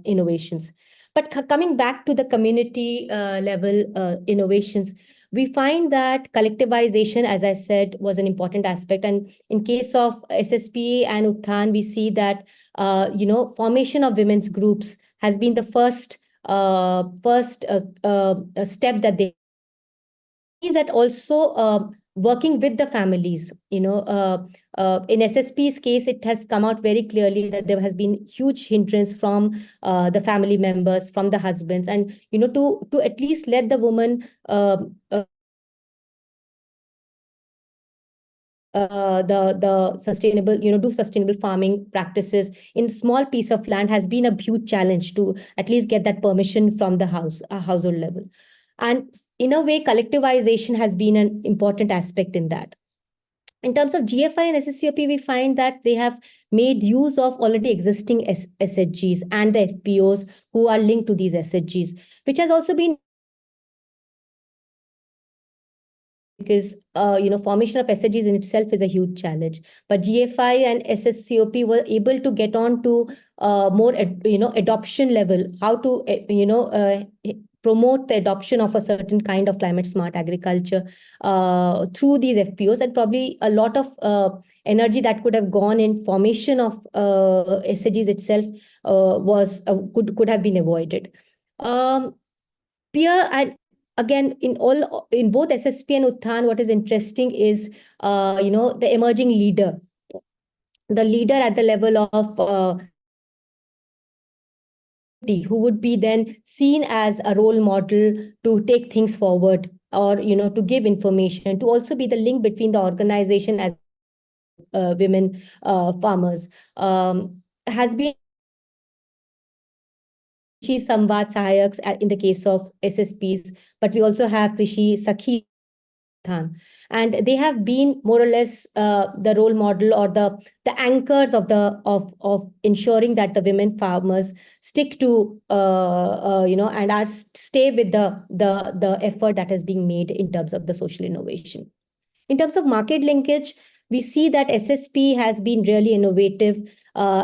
innovations. But coming back to the community level innovations, we find that collectivization, as I said, was an important aspect. And in case of SSP and Utthan, we see that formation of women's groups has been the first step that they is that also working with the families. In SSP's case, it has come out very clearly that there has been huge hindrance from the family members, from the husbands, and to at least let the woman the sustainable, do sustainable farming practices in small piece of land has been a huge challenge to at least get that permission from the household level. And in a way, collectivization has been an important aspect in that. In terms of GFI and SSCOP, we find that they have made use of already existing SHGs and the FPOs who are linked to these SHGs, which has also been because formation of SHGs in itself is a huge challenge. But GFI and SSCOP were able to get on to more adoption level, how to promote the adoption of a certain kind of climate smart agriculture through these FPOs, and probably a lot of energy that could have gone in formation of SAGs itself could have been avoided. Peer and again in both SSP and Uthan, what is interesting is the emerging leader, the leader at the level of who would be then seen as a role model to take things forward, or to give information, to also be the link between the organization as women farmers, has been Krishi Samvad Sahayaks in the case of SSPs, but we also have Krishi Sakhi, and they have been more or less the role model, or the anchors of ensuring that the women farmers stick to and stay with the effort that is being made in terms of the social innovation. In terms of market linkage, we see that SSP has been really innovative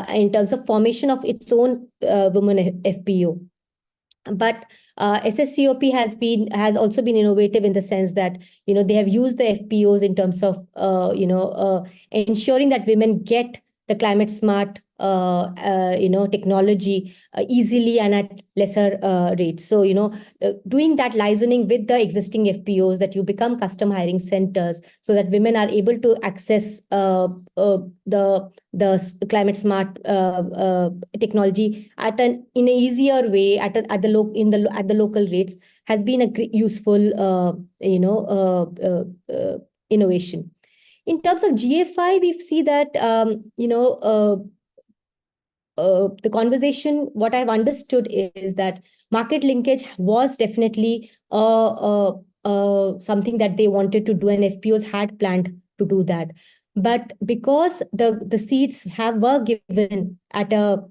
in terms of formation of its own women FPO. But SSCOP has also been innovative in the sense that they have used the FPOs in terms of ensuring that women get the climate smart technology easily and at lesser rates. So doing that liaising with the existing FPOs, that you become custom hiring centers, so that women are able to access the climate smart technology in an easier way at the local rates, has been a useful innovation. In terms of GFI, we see that the conversation, what I've understood is that market linkage was definitely something that they wanted to do, and FPOs had planned to do that. But because the seeds were given at a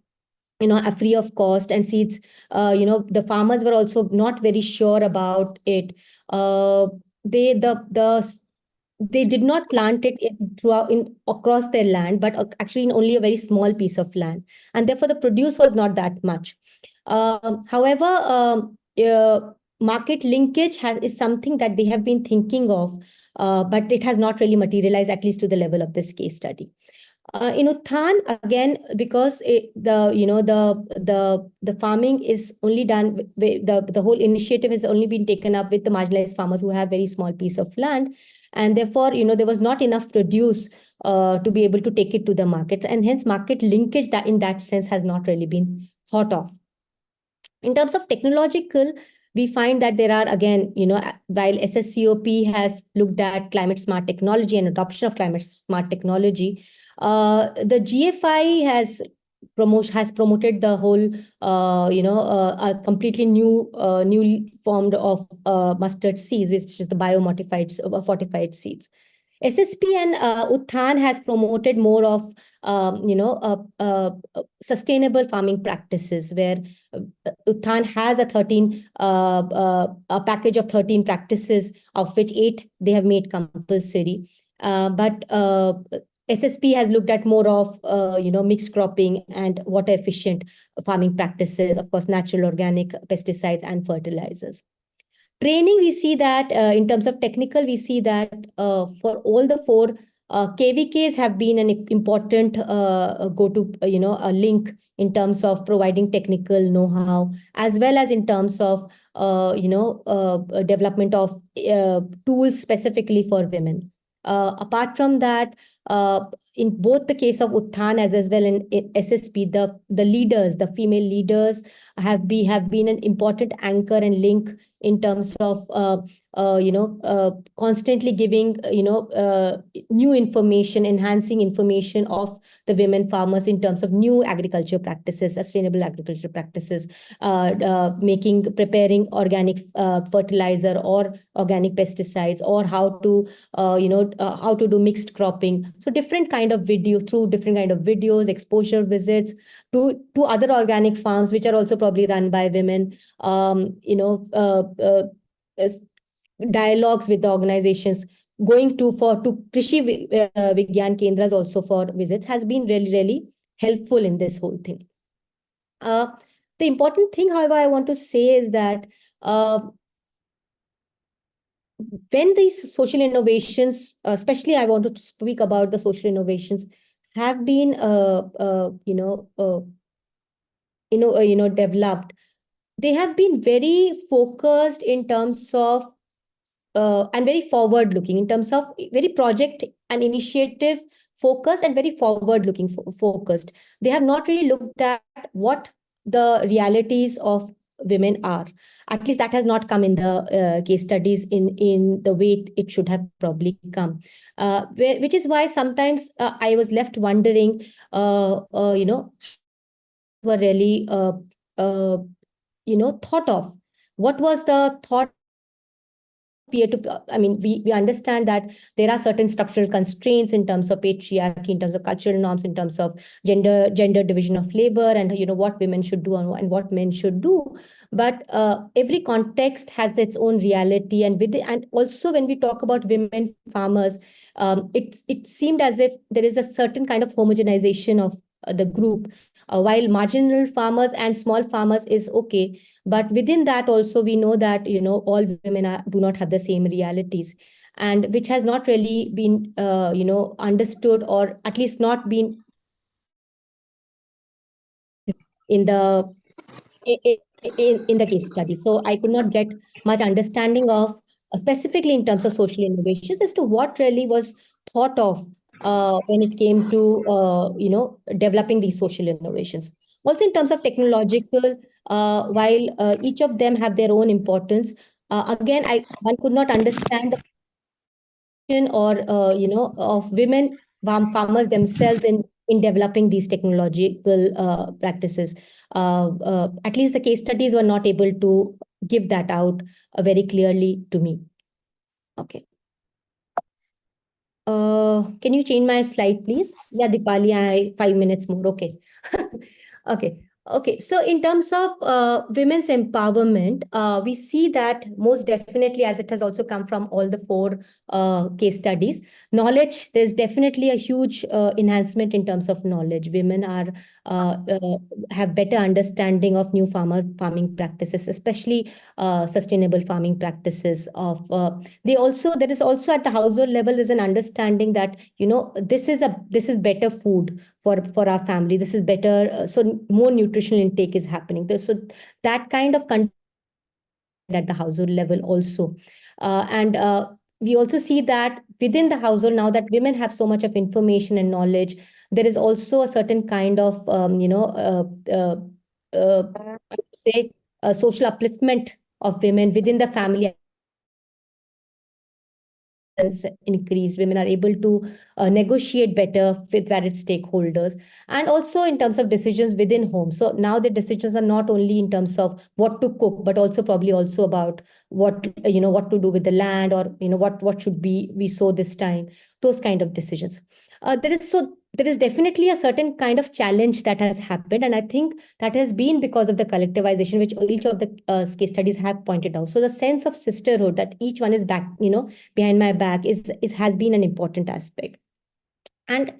free of cost, and seeds, the farmers were also not very sure about it. They did not plant it across their land, but actually in only a very small piece of land, and therefore the produce was not that much. However, market linkage is something that they have been thinking of, but it has not really materialized, at least to the level of this case study. In Uthan, again, because the farming is only done, the whole initiative has only been taken up with the marginalized farmers who have very small piece of land, and therefore there was not enough produce to be able to take it to the market, and hence market linkage that in that sense has not really been thought of. In terms of technological, we find that there are, again, while SSCOP has looked at climate smart technology and adoption of climate smart technology, the GFI has promoted the whole, a completely newly formed of mustard seeds, which is the biomodified fortified seeds. SSP and Uthan has promoted more of sustainable farming practices, where Uthan has a package of 13 practices, of which 8 they have made compulsory. But SSP has looked at more of mixed cropping and water efficient farming practices, of course, natural organic pesticides and fertilizers. Training, we see that in terms of technical, we see that for all the 4 KVKs have been an important go-to, a link in terms of providing technical know-how, as well as in terms of development of tools specifically for women. Apart from that, in both the case of Uthan as well in SSP, the leaders, the female leaders have been an important anchor and link in terms of constantly giving new information, enhancing information of the women farmers in terms of new agriculture practices, sustainable agriculture practices, preparing organic fertilizer or organic pesticides, or how to do mixed cropping. So different kind of videos, exposure visits to other organic farms, which are also probably run by women, dialogues with the organizations, going to Krishi Vigyan Kendras also for visits, has been really, really helpful in this whole thing. The important thing, however, I want to say is that when these social innovations, especially I wanted to speak about the social innovations, have been, developed, they have been very focused in terms of and very forward looking in terms of very project and initiative focused and very forward looking focused. They have not really looked at what the realities of women are. At least that has not come in the case studies in the way it should have probably come, which is why sometimes I was left wondering, were really thought of. What was the thought peer to, I mean, we understand that there are certain structural constraints in terms of patriarchy, in terms of cultural norms, in terms of gender division of labor, and what women should do and what men should do. But every context has its own reality, and also when we talk about women farmers, it seemed as if there is a certain kind of homogenization of the group, while marginal farmers and small farmers is okay, but within that also we know that all women do not have the same realities, and which has not really been understood, or at least not been in the in the case study. So I could not get much understanding of specifically in terms of social innovations as to what really was thought of when it came to developing these social innovations. Also in terms of technological, while each of them have their own importance, again one could not understand or of women farmers themselves in developing these technological practices. At least the case studies were not able to give that out very clearly to me. Okay. Can you change my slide, please? Yeah, Dipali, 5 minutes more. Okay. Okay. Okay. So in terms of women's empowerment, we see that most definitely, as it has also come from all the 4 case studies, knowledge, there's definitely a huge enhancement in terms of knowledge. Women are have better understanding of new farming practices, especially sustainable farming practices of there is also at the household level is an understanding that this is better food for our family, this is better, so more nutritional intake is happening. So that kind of at the household level also, and we also see that within the household, now that women have so much of information and knowledge, there is also a certain kind of I would say social upliftment of women within the family increase. Women are able to negotiate better with varied stakeholders, and also in terms of decisions within home. So now the decisions are not only in terms of what to cook, but also probably also about what what to do with the land, or what should we sow this time, those kind of decisions. There is definitely a certain kind of challenge that has happened, and I think that has been because of the collectivization, which each of the case studies have pointed out. So the sense of sisterhood, that each one is back, behind my back, is has been an important aspect. And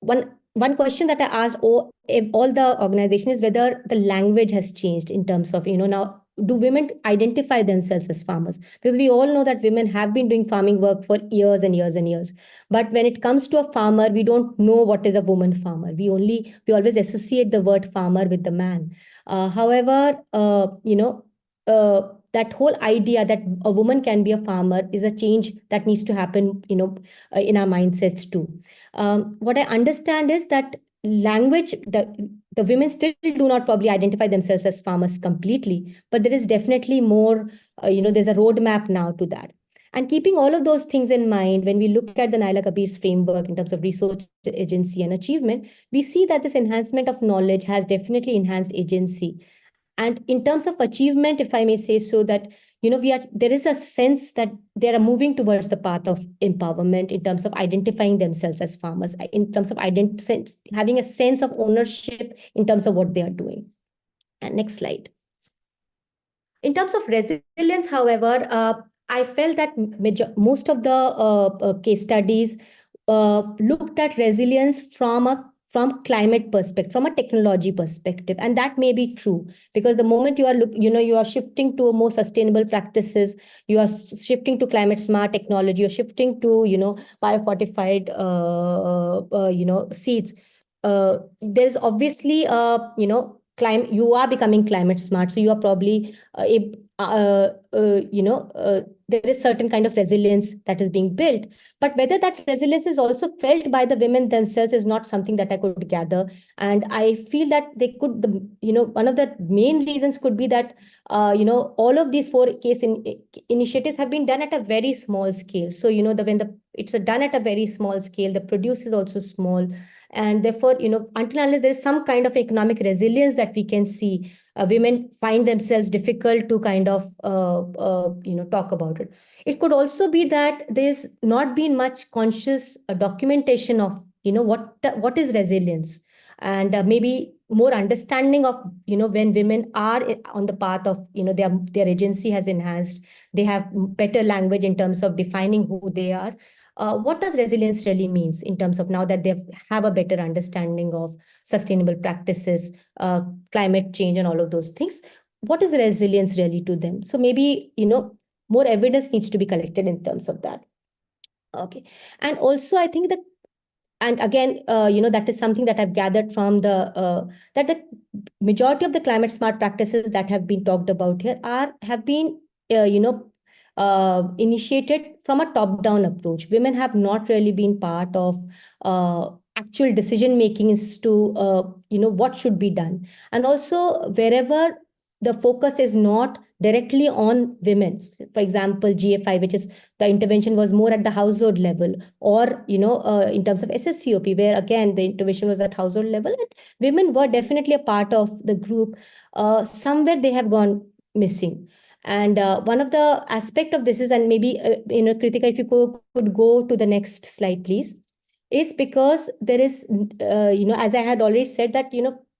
one question that I asked all the organization is whether the language has changed in terms of now, do women identify themselves as farmers? Because we all know that women have been doing farming work for years and years and years, but when it comes to a farmer, we don't know what is a woman farmer. We always associate the word farmer with the man. However, that whole idea that a woman can be a farmer is a change that needs to happen in our mindsets too. What I understand is that language, the women still do not probably identify themselves as farmers completely, but there is definitely more, there's a roadmap now to that. And keeping all of those things in mind, when we look at the Naila Kabir's framework in terms of resource agency and achievement, we see that this enhancement of knowledge has definitely enhanced agency. And in terms of achievement, if I may say so, that there is a sense that they are moving towards the path of empowerment in terms of identifying themselves as farmers, in terms of having a sense of ownership in terms of what they are doing. And next slide. In terms of resilience, however, I felt that most of the case studies looked at resilience from a from climate perspective, from a technology perspective. And that may be true, because the moment you are you are shifting to more sustainable practices, you are shifting to climate smart technology, you're shifting to biofortified seeds. There's obviously you are becoming climate smart, so you are probably there is certain kind of resilience that is being built. But whether that resilience is also felt by the women themselves is not something that I could gather. And I feel that they could, one of the main reasons could be that, all of these four initiatives have been done at a very small scale. So, it's done at a very small scale, the produce is also small. And therefore, until unless there is some kind of economic resilience that we can see, women find themselves difficult to kind of, talk about it. It could also be that there's not been much conscious documentation of, what is resilience, and maybe more understanding of, when women are on the path of, their agency has enhanced, they have better language in terms of defining who they are. What does resilience really means in terms of, now that they have a better understanding of sustainable practices, climate change, and all of those things? What is resilience really to them? So maybe, more evidence needs to be collected in terms of that. Okay. And also, I think that, and again, that is something that I've gathered from that the majority of the climate smart practices that have been talked about here have been, initiated from a top-down approach. Women have not really been part of actual decision making as to, what should be done. And also, wherever the focus is not directly on women, for example, GFI, which is the intervention was more at the household level, or in terms of SSCOP, where again the intervention was at household level, and women were definitely a part of the group. Somewhere they have gone missing. And one of the aspect of this is, and maybe Kritika, if you could go to the next slide, please, is because there is, as I had already said, that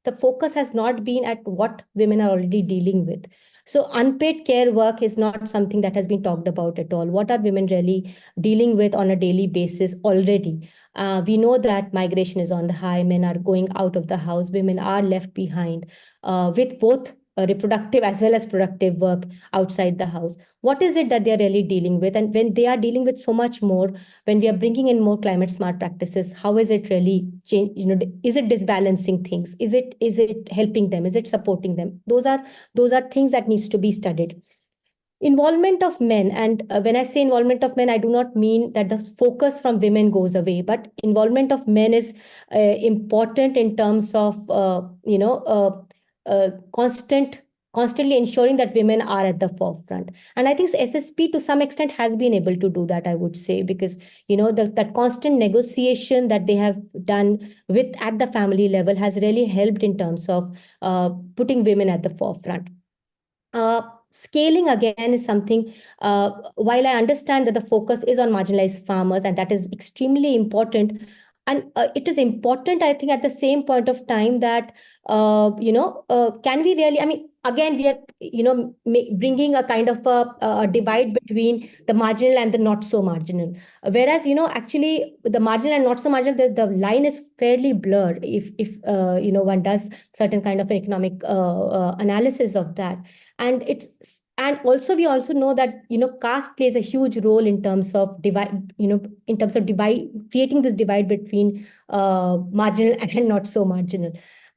the focus has not been at what women are already dealing with. So unpaid care work is not something that has been talked about at all. What are women really dealing with on a daily basis already? We know that migration is on the high. Men are going out of the house. Women are left behind with both reproductive as well as productive work outside the house. What is it that they're really dealing with? And when they are dealing with so much more, when we are bringing in more climate smart practices, how is it really change? Is it disbalancing things? Is it helping them? Is it supporting them? Those are things that needs to be studied. Involvement of men, and when I say involvement of men, I do not mean that the focus from women goes away, but involvement of men is important in terms of constantly ensuring that women are at the forefront. And I think SSP to some extent has been able to do that, I would say, because that constant negotiation that they have done with at the family level has really helped in terms of putting women at the forefront. Scaling again is something, while I understand that the focus is on marginalized farmers, and that is extremely important. And it is important, I think, at the same point of time that, can we really, I mean, again, we are, bringing a kind of a divide between the marginal and the not so marginal. Whereas, actually, the marginal and not so marginal, the line is fairly blurred if one does certain kind of economic analysis of that. And also we also know that caste plays a huge role in terms of creating this divide between marginal and not so marginal.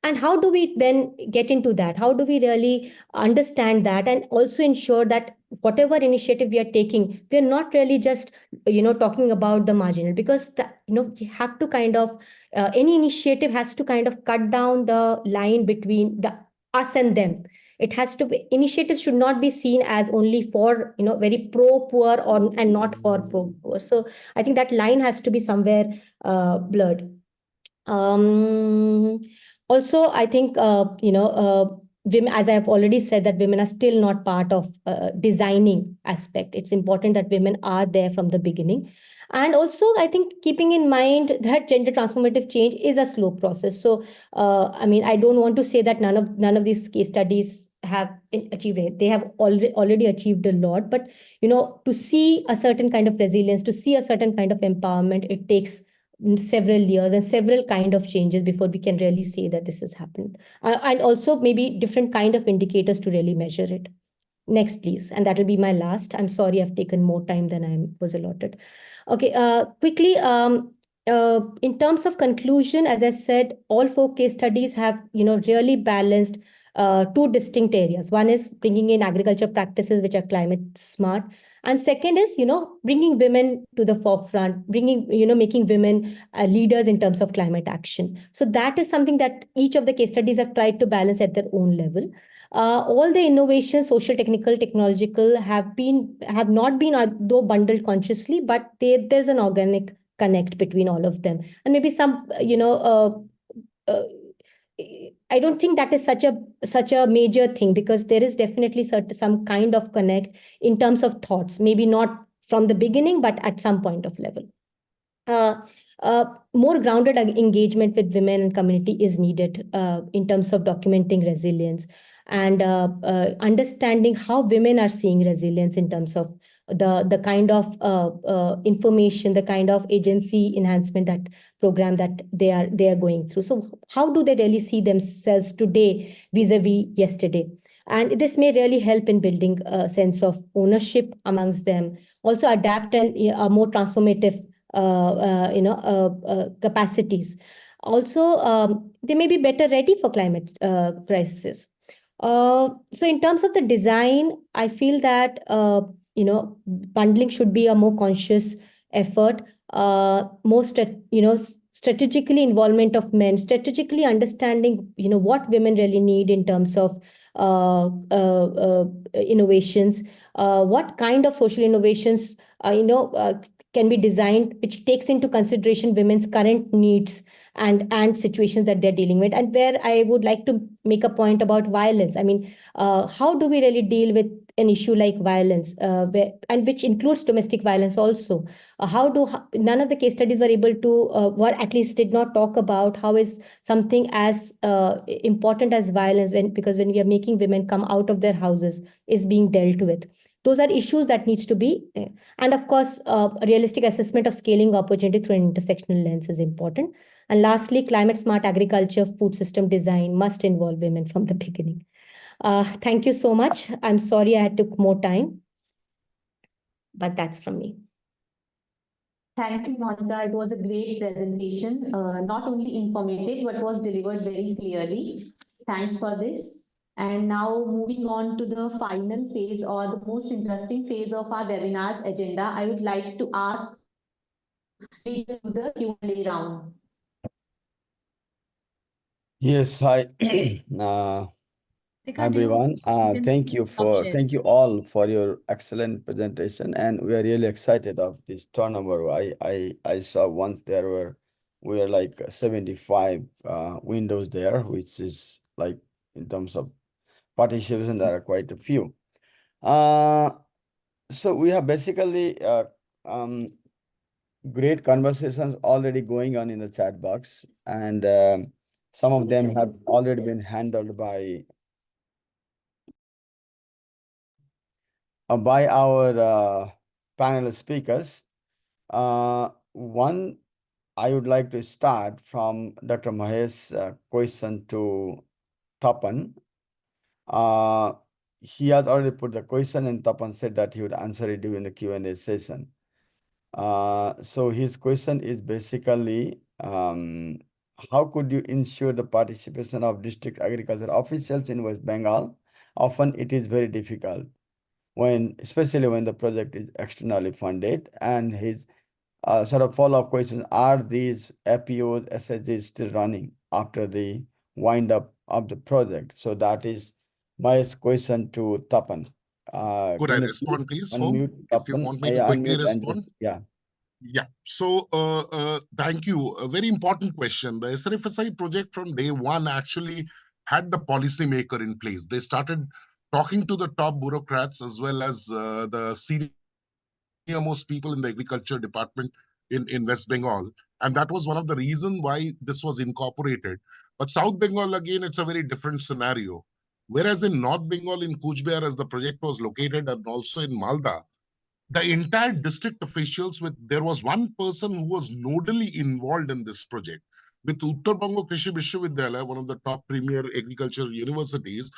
And how do we then get into that? How do we really understand that, and also ensure that whatever initiative we are taking, we are not really just talking about the marginal, because we have to kind of any initiative has to kind of cut down the line between the us and them. It has to be, initiatives should not be seen as only for very pro poor or and not for pro poor. So I think that line has to be somewhere blurred. Also, I think women, as I have already said, that women are still not part of designing aspect. It's important that women are there from the beginning. And also, I think keeping in mind that gender transformative change is a slow process. So, I mean, I don't want to say that none of these case studies have achieved it. They have already achieved a lot. But to see a certain kind of resilience, to see a certain kind of empowerment, it takes several years and several kind of changes before we can really say that this has happened. And also maybe different kind of indicators to really measure it. Next, please. And that will be my last. I'm sorry I've taken more time than I was allotted. Okay, quickly, in terms of conclusion, as I said, all 4 case studies have, really balanced two distinct areas. One is bringing in agriculture practices which are climate smart. And second is, bringing women to the forefront, making women leaders in terms of climate action. So that is something that each of the case studies have tried to balance at their own level. All the innovations, social, technical, technological, have not been though bundled consciously, but there's an organic connect between all of them. And maybe some, I don't think that is such a major thing, because there is definitely some kind of connect in terms of thoughts, maybe not from the beginning, but at some point of level. More grounded engagement with women and community is needed in terms of documenting resilience and understanding how women are seeing resilience in terms of the kind of information, the kind of agency enhancement that program that they are going through. So how do they really see themselves today vis-a-vis yesterday? And this may really help in building a sense of ownership amongst them. Also adapt and more transformative capacities. Also, they may be better ready for climate crisis. So in terms of the design, I feel that bundling should be a more conscious effort. Strategically involvement of men, strategically understanding what women really need in terms of innovations, what kind of social innovations can be designed which takes into consideration women's current needs and situations that they're dealing with. And where I would like to make a point about violence, I mean, how do we really deal with an issue like violence, and which includes domestic violence also? None of the case studies were able to, or at least did not talk about how is something as important as violence, because when we are making women come out of their houses, is being dealt with. Those are issues that needs to be, and of course, a realistic assessment of scaling opportunity through an intersectional lens is important. And lastly, climate smart agriculture, food system design must involve women from the beginning. Thank you so much. I'm sorry I took more time, but that's from me. Thank you, Monica. It was a great presentation, not only informative, but was delivered very clearly. Thanks for this. And now moving on to the final phase, or the most interesting phase of our webinar's agenda, I would like to ask lead us to the Q&A round. Yes, hi. Hi everyone. Thank you all for your excellent presentation, and we are really excited of this turnover. I saw once we are like 75 windows there, which is like, in terms of participation, there are quite a few. So we have basically great conversations already going on in the chat box, and some of them have already been handled by our panel speakers. One, I would like to start from Dr. Mahesh's question to Tapan. He had already put the question, and Tapan said that he would answer it during the Q&A session. So his question is basically, how could you ensure the participation of district agriculture officials in West Bengal? Often it is very difficult, especially when the project is externally funded. And his sort of follow-up question, are these FPOs, SSGs still running after the wind up of the project? So that is my question to Tapan. Could I respond, please, unmute If you Tapan? want me to quickly respond. Yeah. Yeah. So thank you. A very important question. The SRFSI project from day one actually had the policymaker in place. They started talking to the top bureaucrats as well as the senior-most people in the agriculture department in West Bengal. And that was one of the reasons why this was incorporated. But South Bengal, again, it's a very different scenario. Whereas in North Bengal, in Kuch Bihar, as the project was located, and also in Malda, the entire district officials there was one person who was nodally involved in this project. With Uttar Bango Krishi Vishwavidyalaya, one of the top premier agriculture universities,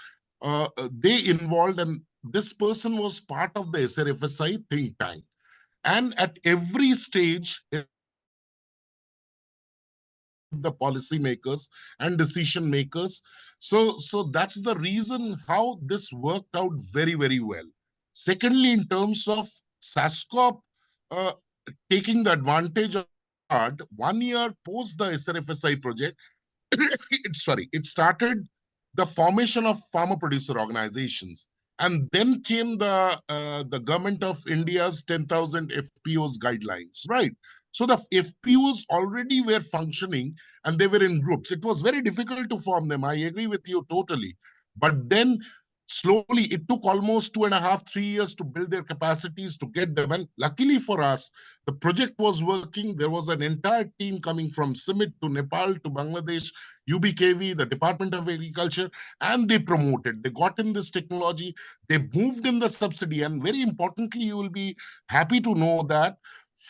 they involved, and this person was part of the SRFSI think tank. And at every stage, the policymakers and decision makers. So that's the reason how this worked out very, very well. Secondly, in terms of SASCOP taking the advantage of 1 year post the SRFSI project, it started the formation of farmer producer organizations. And then came the government of India's 10,000 FPOs guidelines, right? So the FPOs already were functioning and they were in groups. It was very difficult to form them. I agree with you totally. But then slowly, it took almost 2.5, 3 years to build their capacities to get them. And luckily for us, the project was working. There was an entire team coming from CIMIT to Nepal to Bangladesh, UBKV, the Department of Agriculture, and they promoted. They got in this technology. They moved in the subsidy. And very importantly, you will be happy to know that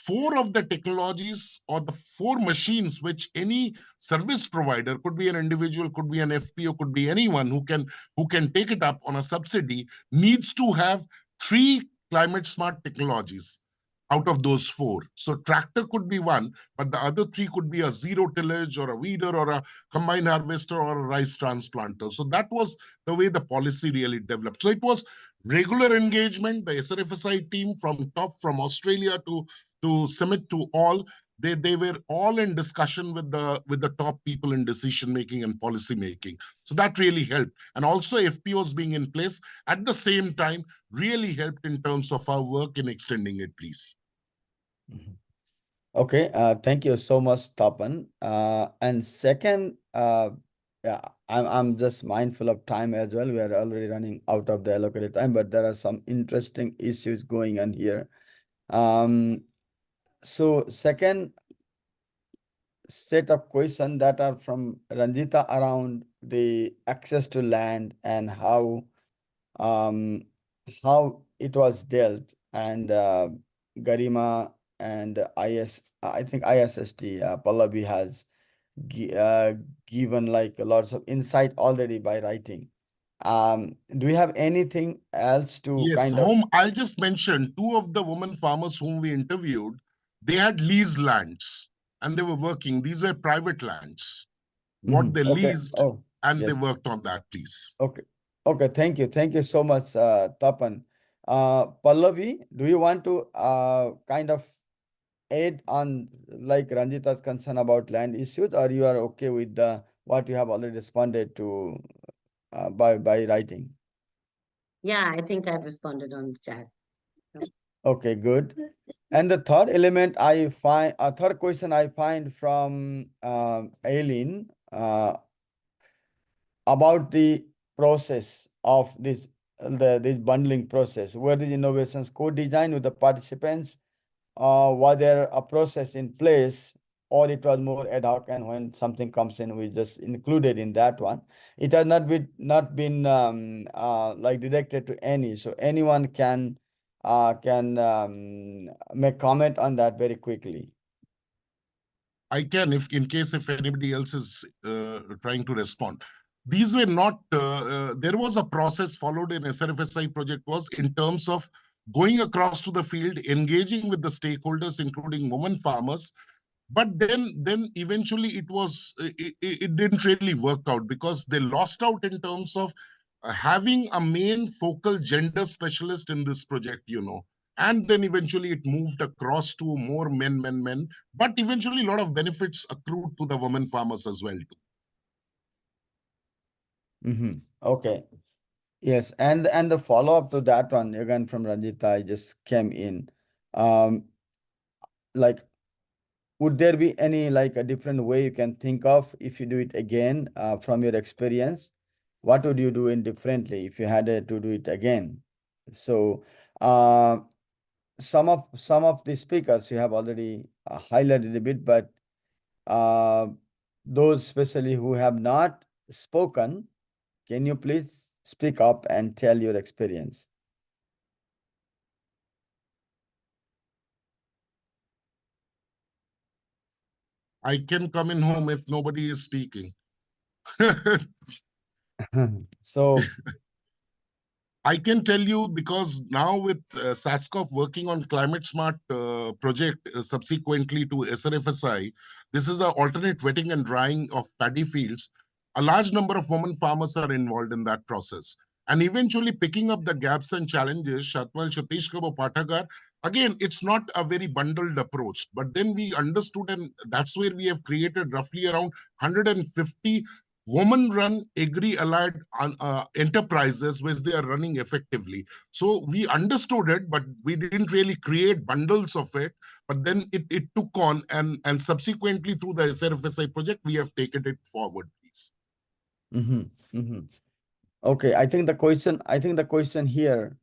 4 of the technologies or the 4 machines which any service provider, could be an individual, could be an FPO, could be anyone who can take it up on a subsidy, needs to have 3 climate smart technologies out of those 4. So tractor could be one, but the other 3 could be a zero tillage or a weeder or a combined harvester or a rice transplanter. So that was the way the policy really developed. So it was regular engagement. The SRFSI team from top, from Australia to CIMIT to all, they were all in discussion with the top people in decision making and policy making. So that really helped. And also FPOs being in place at the same time really helped in terms of our work in extending it, please. Okay, thank you so much, Tapan. And second, yeah, I'm just mindful of time as well. We are already running out of the allocated time, but there are some interesting issues going on here. So second set of questions that are from Ranjita around the access to land and how it was dealt, and Garima and I think ISST, Pallavi has given like lots of insight already by writing. Do you have anything else to Yes, I'll just mention 2 of the women farmers whom we interviewed, they had leased lands and they were working. These were private lands, what they Okay. leased, Oh, and they yes. worked on that, please. Okay. Okay. Thank you so much, Tapan. Pallavi, do you want to kind of add on like Ranjita's concern about land issues, or you are okay with the what you have already responded to by writing? Yeah, I think I've responded on the chat. Okay, good. And the third element I find, a third question I find from Aileen about the process of this bundling process. Were the innovations co-designed with the participants? Was there a process in place, or it was more ad hoc, and when something comes in, we just included in that one? It has not been like directed to any, so anyone can make comment on that very quickly. I can, if in case if anybody else is trying to respond. These were not, there was a process followed in SRFSI project was in terms of going across to the field, engaging with the stakeholders, including women farmers. But then eventually it didn't really work out because they lost out in terms of having a main focal gender specialist in this project, and then eventually it moved across to more men, but eventually a lot of benefits accrued to the women farmers as well too. Okay. Yes, and the follow-up to that one again from Ranjita, I just came in. Like, would there be any like a different way you can think of if you do it again from your experience? What would you do differently if you had to do it again? So some of the speakers you have already highlighted a bit, but those especially who have not spoken, can you please speak up and tell your experience? I can come in home if nobody is speaking. So, I can tell you, because now with SASCOF working on climate smart project subsequently to SRFSI, this is an alternate wetting and drying of paddy fields. A large number of women farmers are involved in that process. And eventually picking up the gaps and challenges, Shatwal Satish Kabo Pathakar, again, it's not a very bundled approach, but then we understood, and that's where we have created roughly around 150 woman-run agri-allied enterprises which they are running effectively. So we understood it, but we didn't really create bundles of it. But then it took on, and subsequently through the SRFSI project, we have taken it forward, please. Okay, I think the question here,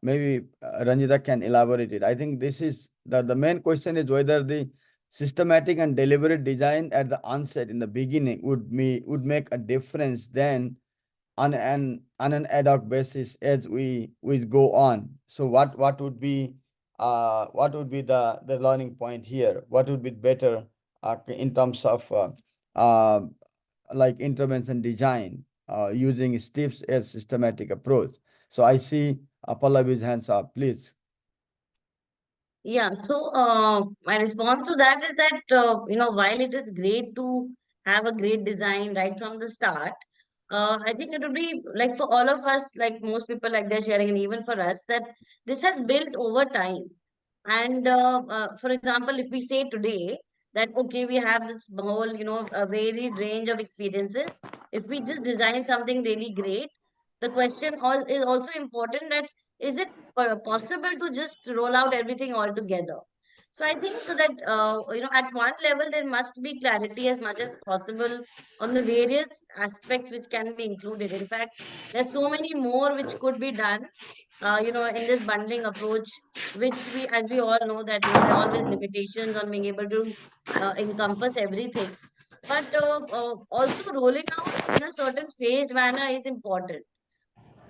maybe Ranjita can elaborate it. I think this is the main question is whether the systematic and deliberate design at the onset in the beginning would make a difference then on an ad hoc basis as we go on. So what would be the learning point here? What would be better in terms of like intervention design using steps as systematic approach? So I see Pallavi's hands up, please. Yeah, so my response to that is that, while it is great to have a great design right from the start, I think it would be like for all of us, like most people like they're sharing, and even for us, that this has built over time. And for example, if we say today that, okay, we have this whole, a varied range of experiences, if we just design something really great, the question is also important that is it possible to just roll out everything all together? So I think so that, at one level, there must be clarity as much as possible on the various aspects which can be included. In fact, there's so many more which could be done, in this bundling approach, which as we all know that, there are always limitations on being able to encompass everything. But also rolling out in a certain phased manner is important.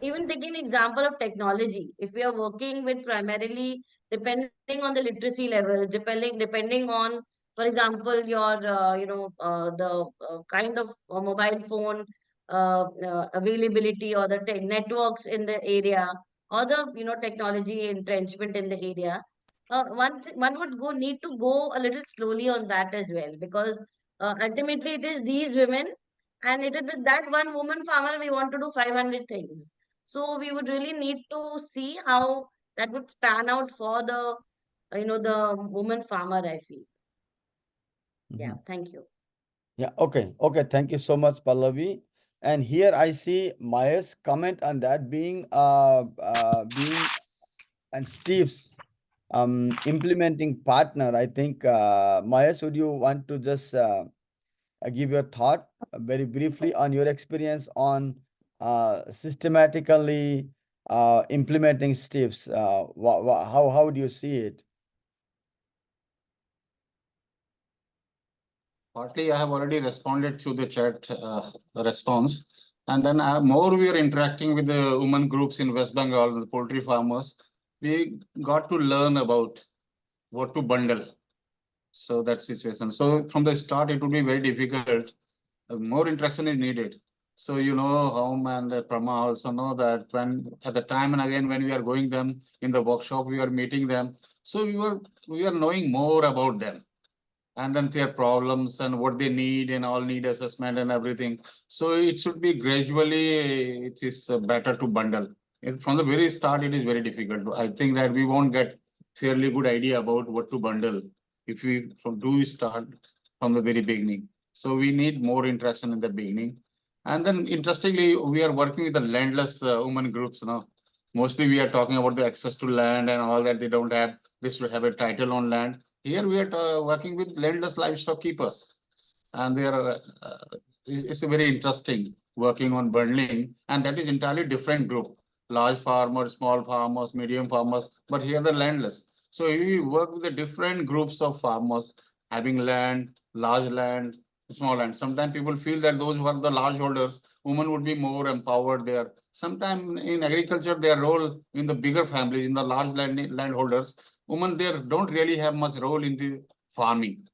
Even taking an example of technology, if we are working with primarily depending on the literacy level, depending on, for example, your the kind of mobile phone availability, or the networks in the area, or the technology entrenchment in the area, one would need to go a little slowly on that as well, because ultimately it is these women, and it is with that one woman farmer we want to do 500 things. So we would really need to see how that would span out for the, the woman farmer, I feel. Yeah, thank you. Yeah, okay. Thank you so much, Pallavi. And here I see Maya's comment on that being and Steve's implementing partner. I think Maya, would you want to just give your thought very briefly on your experience on systematically implementing Steve's? How do you see it? Partly, I have already responded to the chat response. And then more we are interacting with the women groups in West Bengal, the poultry farmers. We got to learn about what to bundle. So that situation. So from the start, it would be very difficult. More interaction is needed. So, Home and Prama also know that when at the time and again, when we are going them in the workshop, we are meeting them. So we are knowing more about them, and then their problems and what they need and all need assessment and everything. So it should be gradually, it is better to bundle. From the very start, it is very difficult. I think that we won't get fairly good idea about what to bundle if we start from the very beginning. So we need more interaction in the beginning. And then interestingly, we are working with the landless women groups now. Mostly we are talking about the access to land and all that they don't have. They should have a title on land. Here we are working with landless livestock keepers, and they are. It's a very interesting working on bundling, and that is entirely different group. Large farmers, small farmers, medium farmers, but here the landless. So we work with the different groups of farmers having land, large land, small land. Sometimes people feel that those who are the large holders, women would be more empowered there. Sometimes in agriculture, their role in the bigger families, in the large landholders, women there don't really have much role in the farming.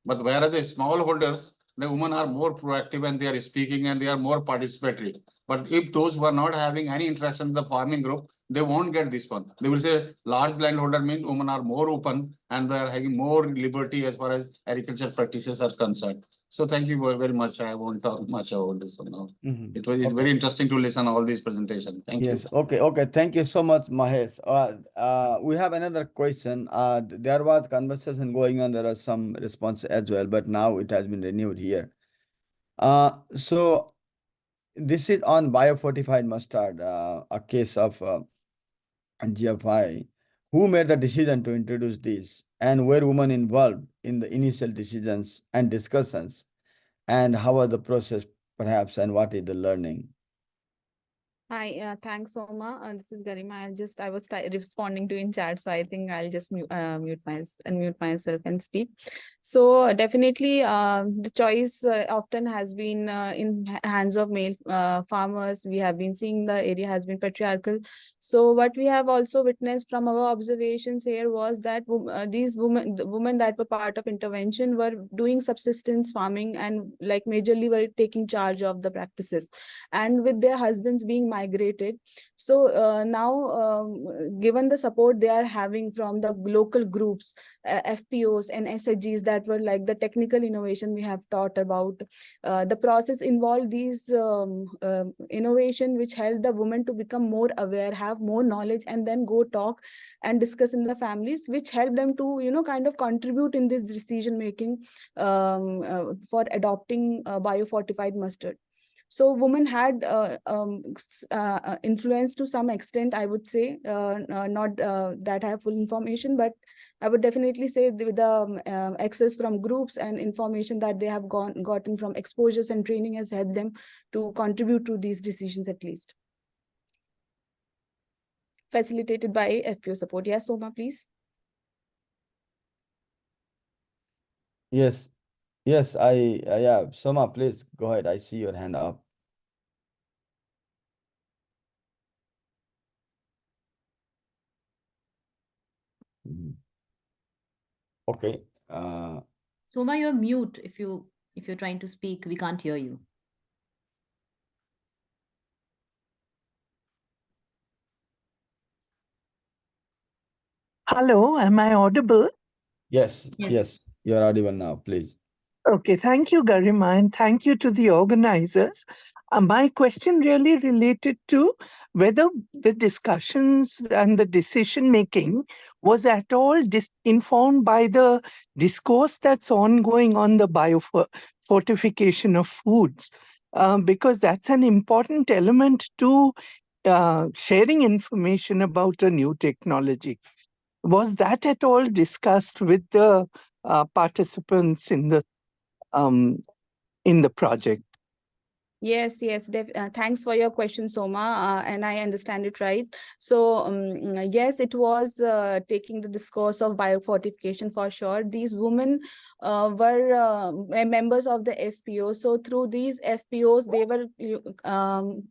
But whereas the smallholders, the women are more proactive and they are speaking and they are more participatory. But if those who are not having any interaction in the farming group, they won't get this one. They will say large landholder means women are more open and they are having more liberty as far as agriculture practices are concerned. So thank you very much. I won't talk much about this now. Mhm. It's Okay. very interesting to listen all these presentations. Thank Yes. you. Okay. Thank you so much, Mahesh. We have another question. There was conversation going on. There are some response as well, but now it has been renewed here. So this is on biofortified mustard, a case of GFI. Who made the decision to introduce this, and were women involved in the initial decisions and discussions, and how was the process, perhaps, and what is the learning? Hi, thanks, Soma. This is Garima. I was responding to in chat, so I think I'll just unmute myself and speak. So definitely, the choice often has been in hands of male farmers. We have been seeing the area has been patriarchal. So what we have also witnessed from our observations here was that the women that were part of intervention were doing subsistence farming and like majorly were taking charge of the practices, and with their husbands being migrated. So now, given the support they are having from the local groups, FPOs and SHGs that were like the technical innovation we have taught about, the process involved these innovation which helped the women to become more aware, have more knowledge, and then go talk and discuss in the families, which help them to kind of contribute in this decision making for adopting biofortified mustard. So women had influence to some extent, I would say, not that I have full information, but I would definitely say with the access from groups and information that they have gotten from exposures and training has helped them to contribute to these decisions at least. Facilitated by FPO support. Yes, Soma, please. Yes. Yeah. Soma, please go ahead. I see your hand up. Mhm. Okay. Soma, you're mute. If you're trying to speak, we can't hear you. Hello, am I audible? Yes, you're audible now, please. Okay, thank you, Garima, and thank you to the organizers. My question really related to whether the discussions and the decision making was at all informed by the discourse that's ongoing on the biofortification of foods, because that's an important element to sharing information about a new technology. Was that at all discussed with the participants in the project? Yes, thanks for your question, Soma, and I understand it right. So yes, it was taking the discourse of biofortification for sure. These women were members of the FPO. So through these FPOs, they were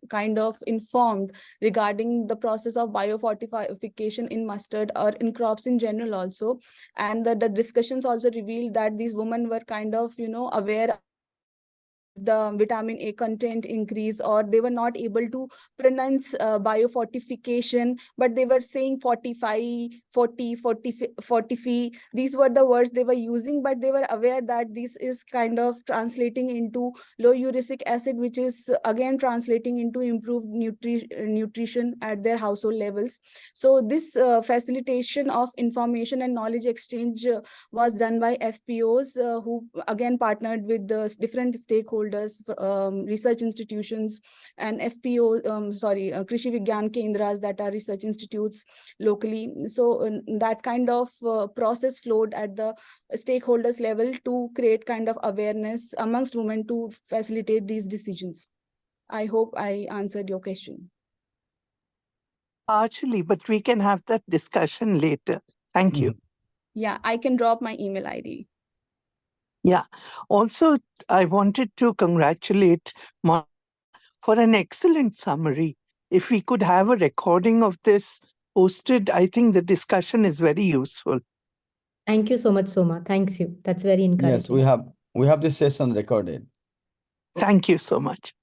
kind of informed regarding the process of biofortification in mustard or in crops in general also. And the discussions also revealed that these women were kind of, aware the vitamin A content increase, or they were not able to pronounce biofortification, but they were saying 45, 40, 40. These were the words they were using, but they were aware that this is kind of translating into low uric acid, which is again translating into improved nutrition at their household levels. So this facilitation of information and knowledge exchange was done by FPOs, who again partnered with the different stakeholders, research institutions, and Krishi Vigyan Kendras, that are research institutes locally. So that kind of process flowed at the stakeholders level to create kind of awareness amongst women to facilitate these decisions. I hope I answered your question. Partially, but we can have that discussion later. Thank you. Yeah, I can drop my email ID. Yeah. Also, I wanted to congratulate Monica for an excellent summary. If we could have a recording of this posted, I think the discussion is very useful. Thank you so much, Soma. Thanks you. That's very encouraging. Yes, we have this session recorded. Thank you so much.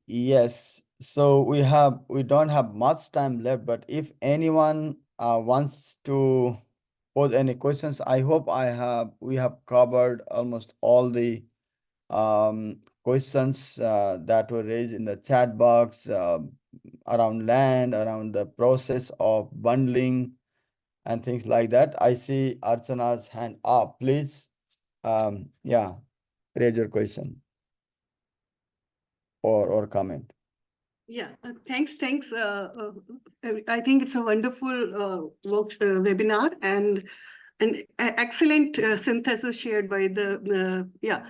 Yes. So we don't have much time left, but if anyone wants to pose any questions, I hope we have covered almost all the questions that were raised in the chat box around land, around the process of bundling and things like that. I see Archana's hand up. Please, yeah, raise your question or comment. Yeah, thanks. I think it's a wonderful webinar and an excellent synthesis shared by the yeah.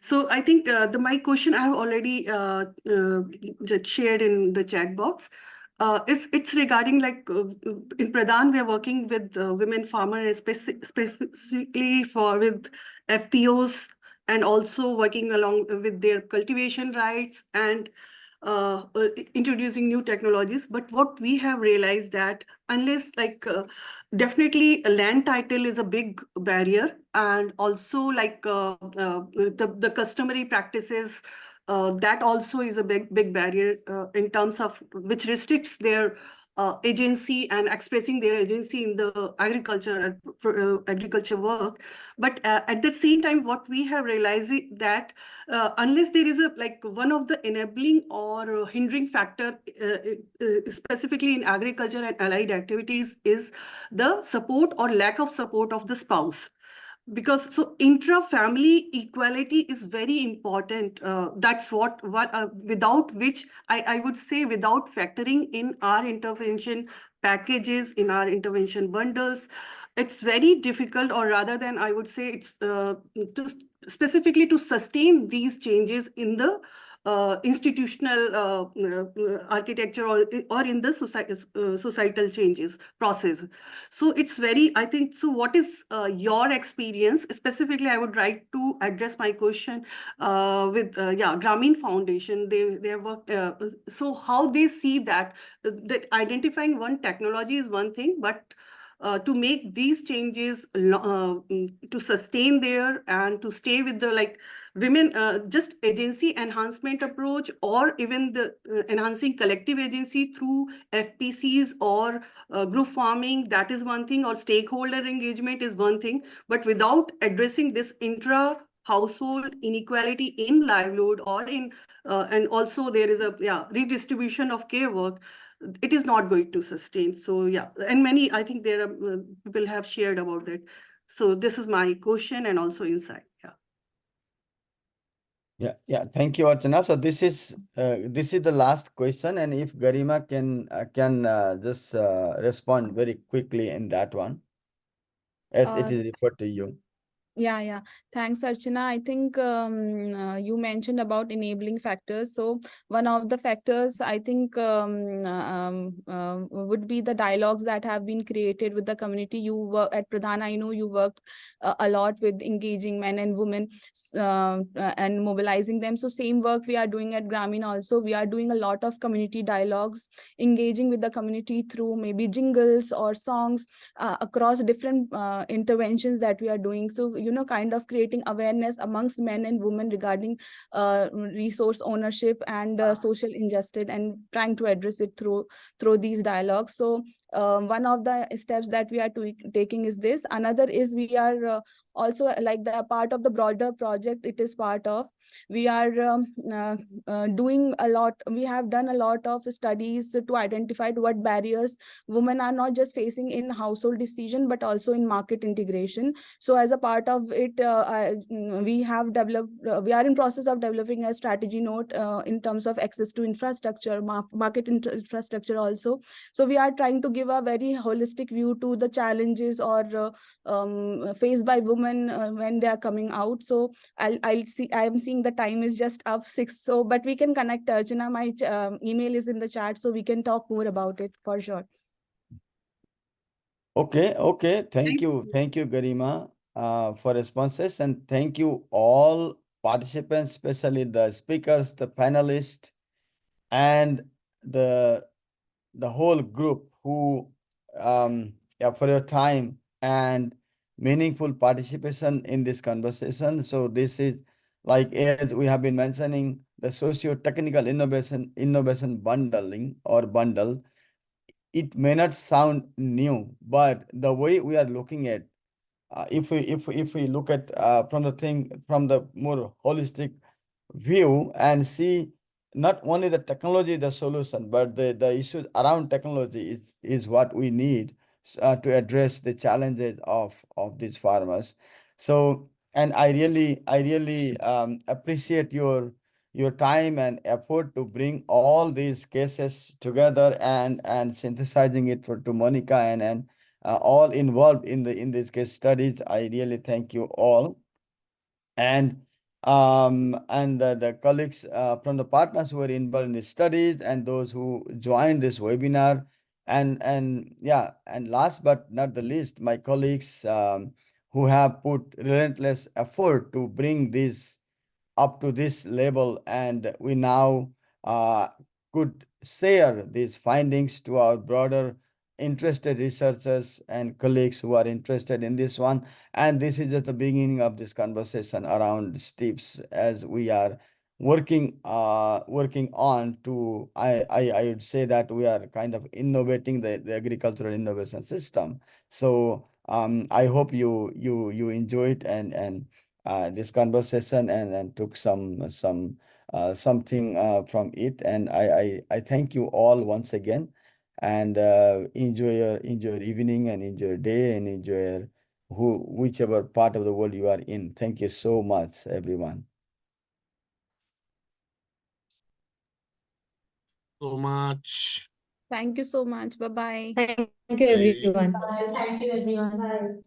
So I think my question I have already just shared in the chat box. It's regarding like in Pradhan we are working with women farmers specifically with FPOs and also working along with their cultivation rights and introducing new technologies. But what we have realized that unless definitely a land title is a big barrier, and also like the customary practices that also is a big barrier in terms of which restricts their agency and expressing their agency in the agriculture work. But at the same time, what we have realized is that unless there is one of the enabling or hindering factor specifically in agriculture and allied activities is the support or lack of support of the spouse. Because so intra-family equality is very important. That's what without which I would say without factoring in our intervention packages, in our intervention bundles, it's very difficult, or rather than I would say it's specifically to sustain these changes in the institutional architecture or in the societal changes process. So it's very, I think, so what is your experience? Specifically, I would like to address my question with Grameen Foundation. They have worked, so how they see that identifying one technology is one thing, but to make these changes to sustain there and to stay with the women just agency enhancement approach, or even the enhancing collective agency through FPCs or group farming, that is one thing, or stakeholder engagement is one thing, but without addressing this intra household inequality in livelihood or in and also there is a redistribution of care work, it is not going to sustain. So yeah, and many, I think there are people have shared about that. So this is my question and also insight. Yeah. Thank you, Archana. So this is the last question, and if Garima can just respond very quickly in that one, as it is referred to you. Yeah. Thanks, Archana. I think you mentioned about enabling factors. So one of the factors I think would be the dialogues that have been created with the community. You work at Pradhan. I know you worked a lot with engaging men and women and mobilizing them. So same work we are doing at Grameen also. We are doing a lot of community dialogues, engaging with the community through maybe jingles or songs across different interventions that we are doing. So kind of creating awareness amongst men and women regarding resource ownership and social injustice, and trying to address it through these dialogues. So one of the steps that we are taking is this. Another is we are also like the part of the broader project it is part of. We are doing a lot. We have done a lot of studies to identify what barriers women are not just facing in household decision but also in market integration. So as a part of it, we have developed, we are in process of developing a strategy note in terms of access to infrastructure, market infrastructure also. So we are trying to give a very holistic view to the challenges or faced by women when they are coming out. So I am seeing the time is just up 6, so but we can connect, Archana. My email is in the chat, so we can talk more about it for sure. Okay. Thank you, Garima, for responses, and thank you all participants, especially the speakers, the panelists, and the the whole group who yeah, for your time and meaningful participation in this conversation. So this is like, as we have been mentioning, the socio-technical innovation bundling or bundle. It may not sound new, but the way we are looking at, if we look at from the more holistic view and see not only the technology the solution, but the issues around technology is what we need to address the challenges of these farmers. So, and I really appreciate your time and effort to bring all these cases together and synthesizing it to Monica and all involved in these case studies. I really thank you all. And the colleagues from the partners who were involved in the studies and those who joined this webinar. And yeah, and last but not the least, my colleagues who have put relentless effort to bring this up to this level, and we now could share these findings to our broader interested researchers and colleagues who are interested in this one. And this is just the beginning of this conversation around STIPs, as we are working on to, I would say that we are kind of innovating the agricultural innovation system. So I hope you enjoy it and this conversation and took something from it. And I thank you all once again, and enjoy your evening and enjoy your day and enjoy your whichever part of the world you are in. Thank you so much, everyone. So much. Thank you so much. Bye-bye. Thank you, Bye. everyone. Thank you, everyone. Bye.